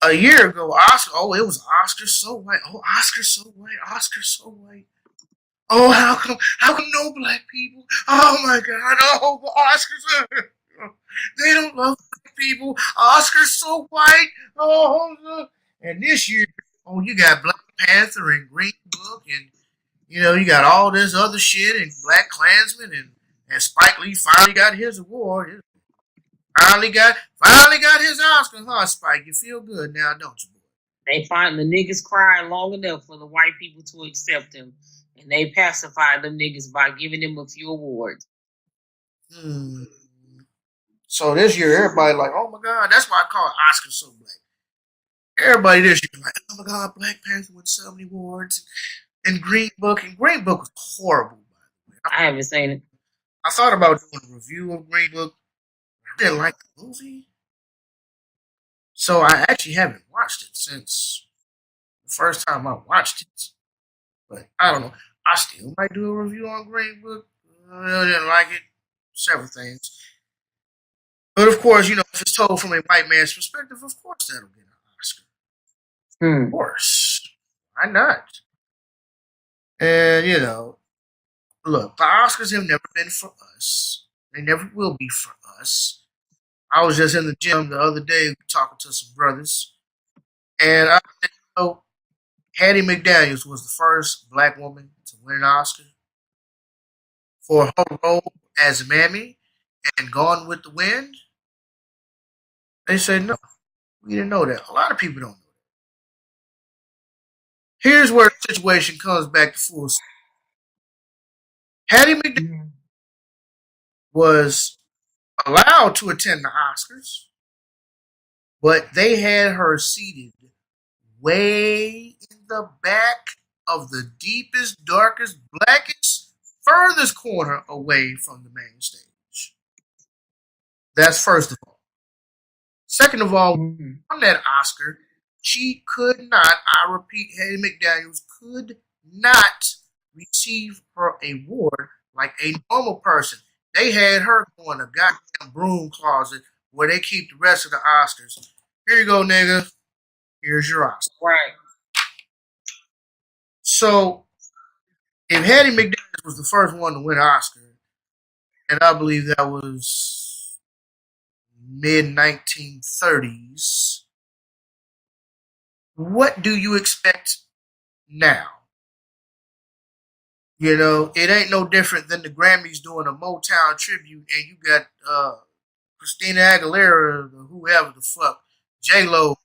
A year ago, it was Oscar So White. Oh, Oscar So White, Oscar So White. Oh, how come no black people? Oh my God! Oh, the Oscars they don't love black people. Oscars so white. Oh, and this year, you got Black Panther and Green Book, and you got all this other shit and Black Klansman, and Spike Lee finally got his award. Finally got his Oscar, huh, Spike? You feel good now, don't you? They find the niggas crying long enough for the white people to accept him, and they pacified them niggas by giving them a few awards. So this year, everybody like, oh my God, that's why I call it Oscar So Black. Everybody this year like, oh my God, Black Panther won so many awards, and Green Book was horrible, by the way. I haven't seen it. I thought about doing a review of Green Book. I didn't like the movie, so I actually haven't watched it since the first time I watched it. But I don't know. I still might do a review on Green Book. I didn't like it. Several things. But of course, if it's told from a white man's perspective, of course that'll get an Oscar. Of course. Why not? And, look, the Oscars have never been for us. They never will be for us. I was just in the gym the other day talking to some brothers. And I said, Hattie McDaniels was the first black woman to win an Oscar for her role as Mammy and Gone with the Wind. They said, no, we didn't know that. A lot of people don't know that. Here's where the situation comes back to full circle. Hattie McDaniels was allowed to attend the Oscars, but they had her seated way in the back of the deepest, darkest, blackest, furthest corner away from the main stage. That's first of all. Second of all, on that Oscar, she could not, I repeat, Hattie McDaniels could not receive her award like a normal person. They had her go in a goddamn broom closet where they keep the rest of the Oscars. Here you go, nigga. Here's your Oscar. Right. So, if Hattie McDaniels was the first one to win an Oscar, and I believe that was mid-1930s, what do you expect now? It ain't no different than the Grammys doing a Motown tribute, and you got Christina Aguilera, or whoever the fuck, J-Lo,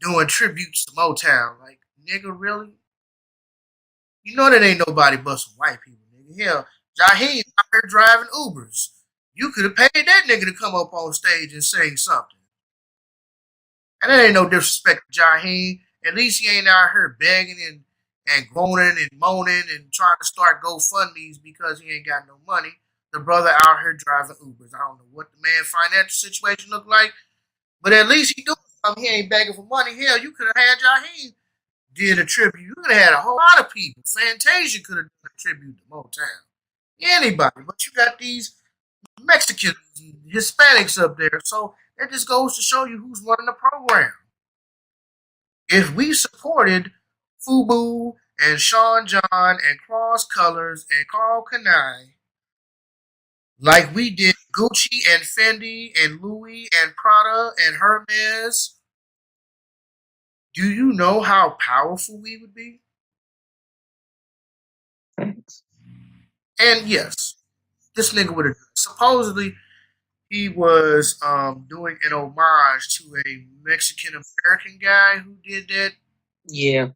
doing tributes to Motown. Like, nigga, really? You know that ain't nobody but some white people, nigga. Hell, Jaheim out here driving Ubers. You could have paid that nigga to come up on stage and sing something. And that ain't no disrespect to Jaheim. At least he ain't out here begging and groaning and moaning and trying to start GoFundMe's because he ain't got no money. The brother out here driving Ubers. I don't know what the man's financial situation look like, but at least he doing something. He ain't begging for money. Hell, you could have had Jaheim did a tribute. You could have had a whole lot of people. Fantasia could have done a tribute to Motown. Anybody. But you got these Mexicans and Hispanics up there. So that just goes to show you who's running the program. If we supported FUBU and Sean John and Cross Colors and Carl Kanai like we did Gucci and Fendi and Louis and Prada and Hermes, do you know how powerful we would be? Thanks. And yes, this nigga would have supposedly he was doing an homage to a Mexican American guy who did that. Yeah.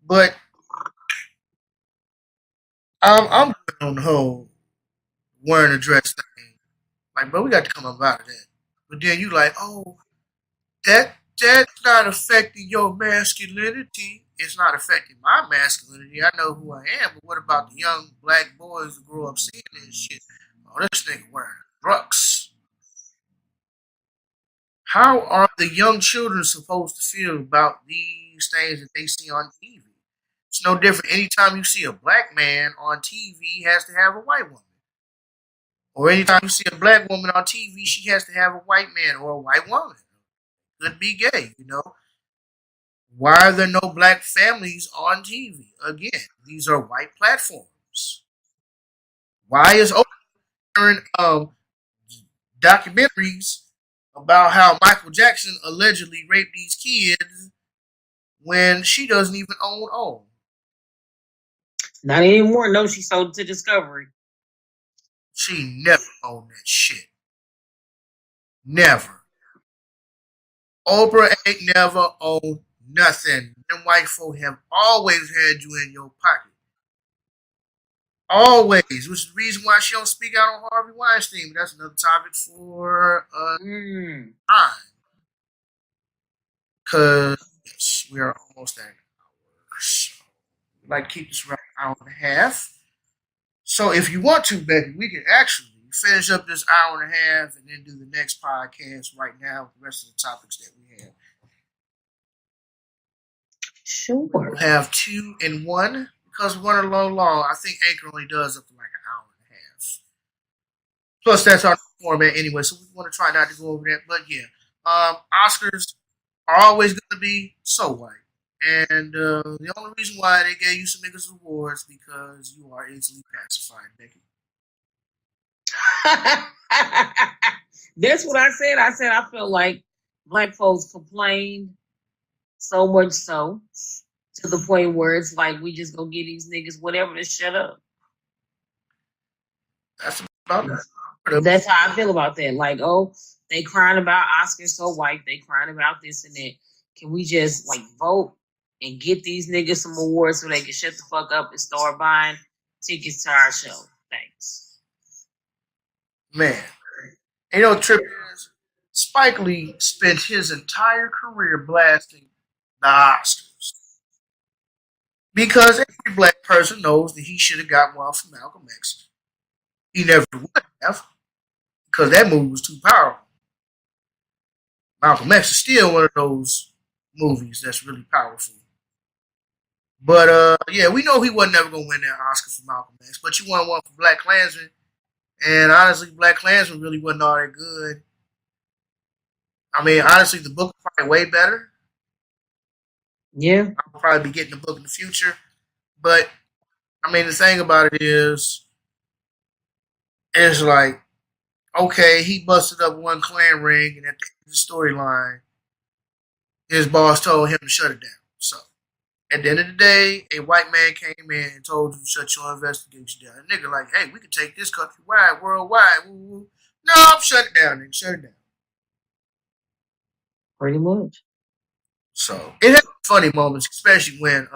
But I'm good on the whole wearing a dress thing. Like, bro, we got to come up out of that. But then you like, oh, that's not affecting your masculinity. It's not affecting my masculinity. I know who I am, but what about the young black boys who grow up seeing this shit? Oh, this nigga wearing drugs. How are the young children supposed to feel about these things that they see on TV? It's no different. Anytime you see a black man on TV, he has to have a white woman. Or anytime you see a black woman on TV, she has to have a white man or a white woman. Could be gay, you know. Why are there no black families on TV? Again, these are white platforms. Why is Oprah documentaries about how Michael Jackson allegedly raped these kids when she doesn't even own? Not anymore. No, she sold it to Discovery. She never owned that shit. Never. Oprah ain't never owned nothing. Them white folk have always had you in your pocket. Always. Which is the reason why she don't speak out on Harvey Weinstein. But that's another topic for time. Because yes, we are almost at an hour. So we'd like to keep this around an hour and a half. So if you want to, Becky, we can actually finish up this hour and a half and then do the next podcast right now with the rest of the topics that we have. Sure. We'll have 2 and 1 because we're running a little long. I think Anchor only does up to like an hour and a half. Plus, that's our format anyway, so we want to try not to go over that. But yeah, Oscars are always going to be so white. And the only reason why they gave you some niggas awards because you are easily pacified, Becky. That's what I said. I said I feel like black folks complained so much so to the point where it's like we just gonna give these niggas whatever to shut up. That's about it. That's how I feel about that. Like, oh, they crying about Oscars so white. They crying about this and that. Can we just like vote and get these niggas some awards so they can shut the fuck up and start buying tickets to our show? Thanks. Man. You know, trip is Spike Lee spent his entire career blasting the Oscars. Because every black person knows that he should have got one from Malcolm X. He never would have. Because that movie was too powerful. Malcolm X is still one of those movies that's really powerful. But yeah, we know he wasn't never gonna win that Oscar for Malcolm X. But you won one for Black Klansman, and honestly, Black Klansman really wasn't all that good. I mean, honestly, the book was probably way better. Yeah, I'll probably be getting the book in the future. But I mean, the thing about it is, it's like, okay, he busted up one Klan ring, and at the storyline, his boss told him to shut it down. So, at the end of the day, a white man came in and told you to shut your investigation down. A nigga like, hey, we can take this countrywide, worldwide. Woo, woo. No, shut it down, nigga. Shut it down. Pretty much. So, it had funny moments, especially when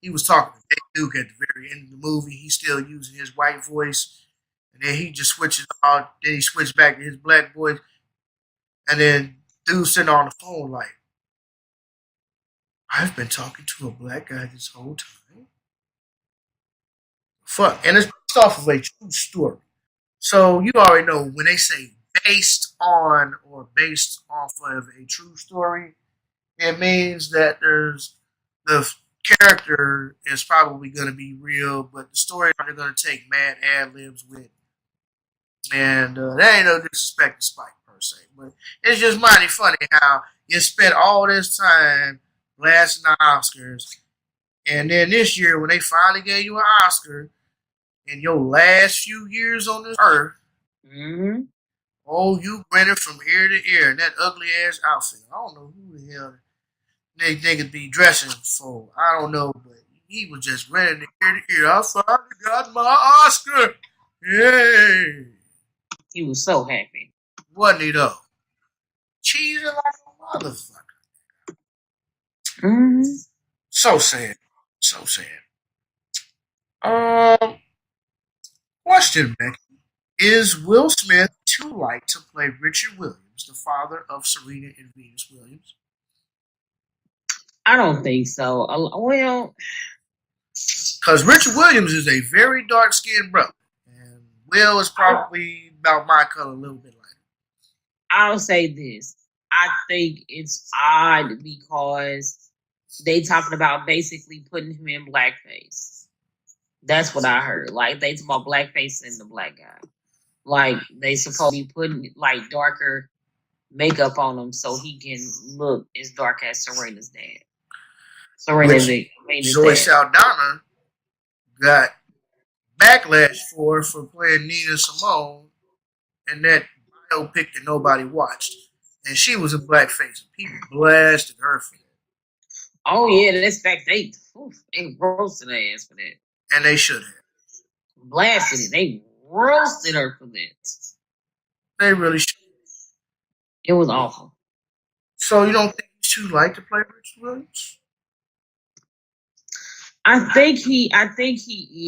he was talking to Dave Duke at the very end of the movie. He's still using his white voice. And then he just switches out. Then he switched back to his black voice. And then dude's sitting on the phone like, I've been talking to a black guy this whole time. Fuck. And it's based off of a true story. So you already know when they say based on or based off of a true story, it means that there's the character is probably going to be real, but the story they're going to take mad ad libs with. And that ain't no disrespect to Spike per se, but it's just mighty funny how you spent all this time blasting the Oscars, and then this year when they finally gave you an Oscar in your last few years on this earth, oh, you grinning from ear to ear in that ugly ass outfit. I don't know who the hell they niggas be dressing for. I don't know, but he was just grinning ear to ear. I finally got my Oscar. Yay! He was so happy. Wasn't he though? Cheesing like a motherfucker. So sad. So sad. Question, Becky. Is Will Smith too light to play Richard Williams, the father of Serena and Venus Williams? I don't think so. Well, because Richard Williams is a very dark-skinned brother, and Will is probably about my color, a little bit lighter. I'll say this. I think it's odd because they talking about basically putting him in blackface. That's what I heard. Like they talk about blackface and the black guy. Like they supposed to be putting like darker makeup on him so he can look as dark as Serena's dad. Serena's Zoe dad. Saldana got backlash for playing Nina Simone in that biopic that nobody watched. And she was in blackface. People blasted her for that. Oh yeah, that's fact. They roasted her ass for that. And they should have. Blasted it. They roasted her for that. They really should. It was awful. So you don't think he's too light to play Richard Williams? I think he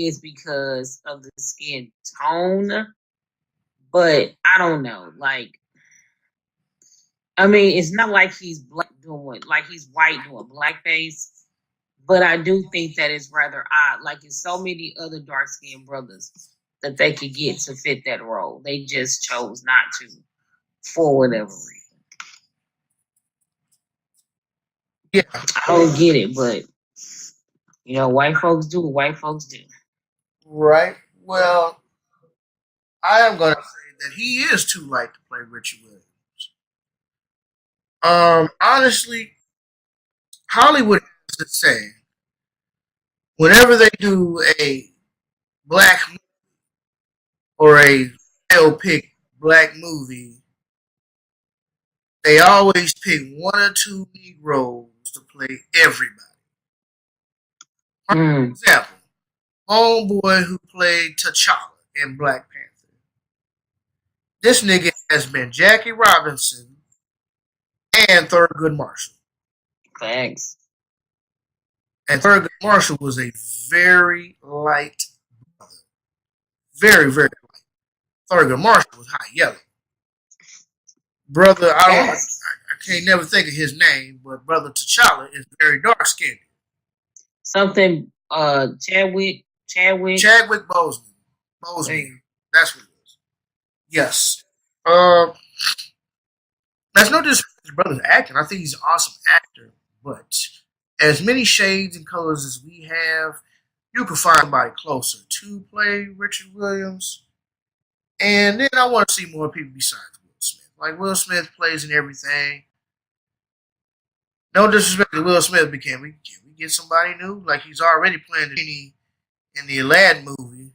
is because of the skin tone, but I don't know. Like, I mean, it's not like he's black doing like he's white doing blackface, but I do think that it's rather odd. Like, there's so many other dark skinned brothers that they could get to fit that role. They just chose not to for whatever reason. Yeah, I don't get it, but you know, white folks do what white folks do. Right. Well, I am going to say that he is too light to play Richard Williams. Honestly, Hollywood has to say, whenever they do a black or a biopic black movie, they always pick one or two Negroes to play everybody. For example, homeboy who played T'Challa in Black Panther. This nigga has been Jackie Robinson and Thurgood Marshall. Thanks. And Thurgood Marshall was a very light brother. Very, very light. Thurgood Marshall was high yellow. Brother, I can't never think of his name, but Brother T'Challa is very dark skinned. Something Chadwick Boseman. That's what it is. Yes. That's no disrespect to his brother's acting. I think he's an awesome actor, but as many shades and colors as we have, you can find somebody closer to play Richard Williams. And then I want to see more people besides Will Smith. Like, Will Smith plays in everything. No disrespect to Will Smith, but can we get somebody new? Like, he's already playing the genie in the Aladdin movie.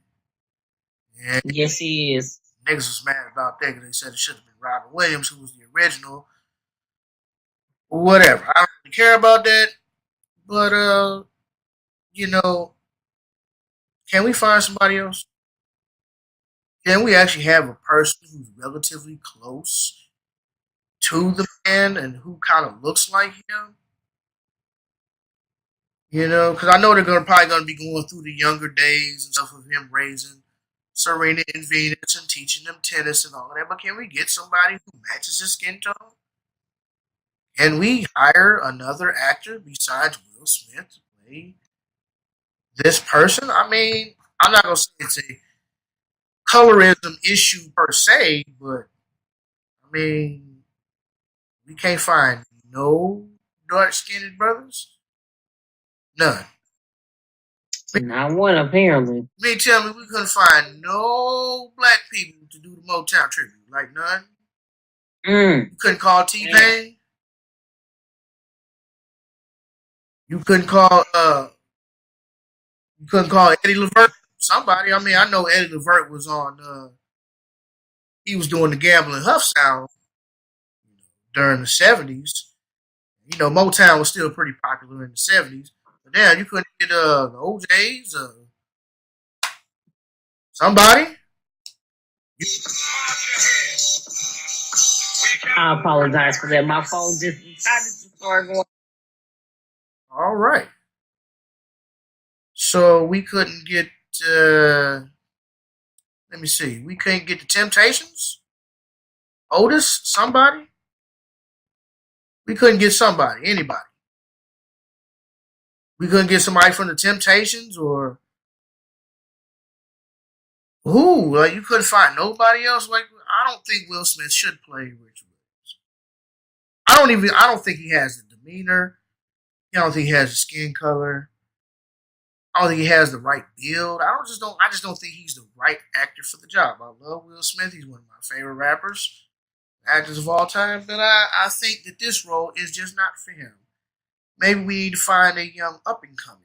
And yes, he is. Niggas was mad about that because they said it should have been Robin Williams, who was the original. Whatever. I don't really care about that. But, you know, can we find somebody else? Can we actually have a person who's relatively close to the man and who kind of looks like him? You know, because I know they're probably going to be going through the younger days and stuff of him raising Serena and Venus and teaching them tennis and all of that. But can we get somebody who matches his skin tone? Can we hire another actor besides Will Smith to play this person? I mean, I'm not going to say it's a colorism issue per se, but I mean, we can't find no dark-skinned brothers. None. Not one, apparently. Tell me we couldn't find no black people to do the Motown tribute. Like, none. You couldn't call T-Pain. You couldn't call Eddie Levert. Somebody. I mean, I know Eddie Levert was on he was doing the Gambling Huff sound during the 70s. You know, Motown was still pretty popular in the 70s. But damn, you couldn't get the OJs, somebody. I apologize for that. My phone just decided to start going. All right. So we couldn't get. Let me see. We couldn't get the Temptations. Otis, somebody. We couldn't get somebody, anybody. We couldn't get somebody from the Temptations or who? Like, you couldn't find nobody else. Like, I don't think Will Smith should play Richard Williams. I don't think he has the demeanor. I don't think he has the skin color. I don't think he has the right build. I just don't think he's the right actor for the job. I love Will Smith. He's one of my favorite actors of all time. But I think that this role is just not for him. Maybe we need to find a young up and coming,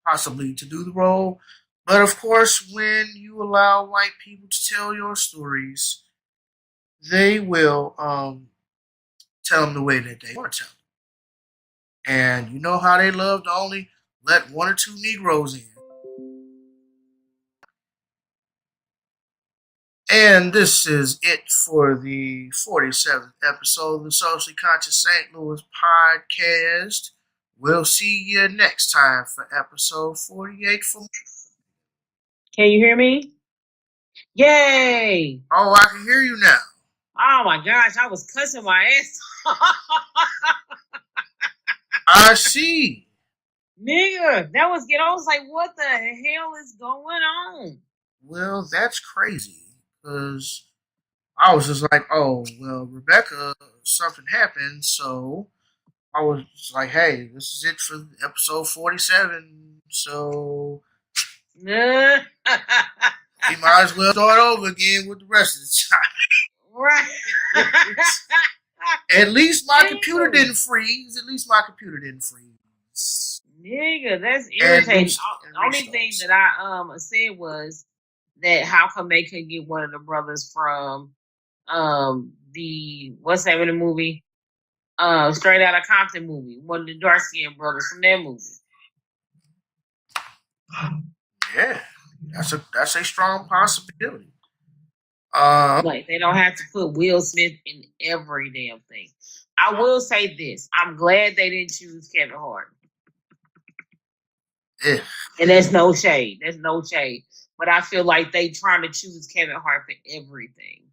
possibly to do the role. But of course, when you allow white people to tell your stories, they will tell them the way that they want to tell them. And you know how they love to only let one or two Negroes in. And this is it for the 47th episode of the Socially Conscious St. Louis podcast. We'll see you next time for episode 48. Can you hear me? Yay! Oh, I can hear you now. Oh my gosh, I was cussing my ass. I see. Nigga, that was I was like, what the hell is going on? Well, that's crazy. Because I was just like, oh, well, Rebecca, something happened. So I was like, hey, this is it for episode 47. So we might as well start over again with the rest of the time. Right. At least my Nigga. computer didn't freeze. Nigga, that's irritating. The only thing that I said was that how come they couldn't get one of the brothers from the what's that in the movie? Straight Outta Compton movie. One of the dark skinned brothers from that movie. Yeah. That's a strong possibility. Like they don't have to put Will Smith in every damn thing. I will say this. I'm glad they didn't choose Kevin Hart. Yeah. And there's no shade. But I feel like they trying to choose Kevin Hart for everything.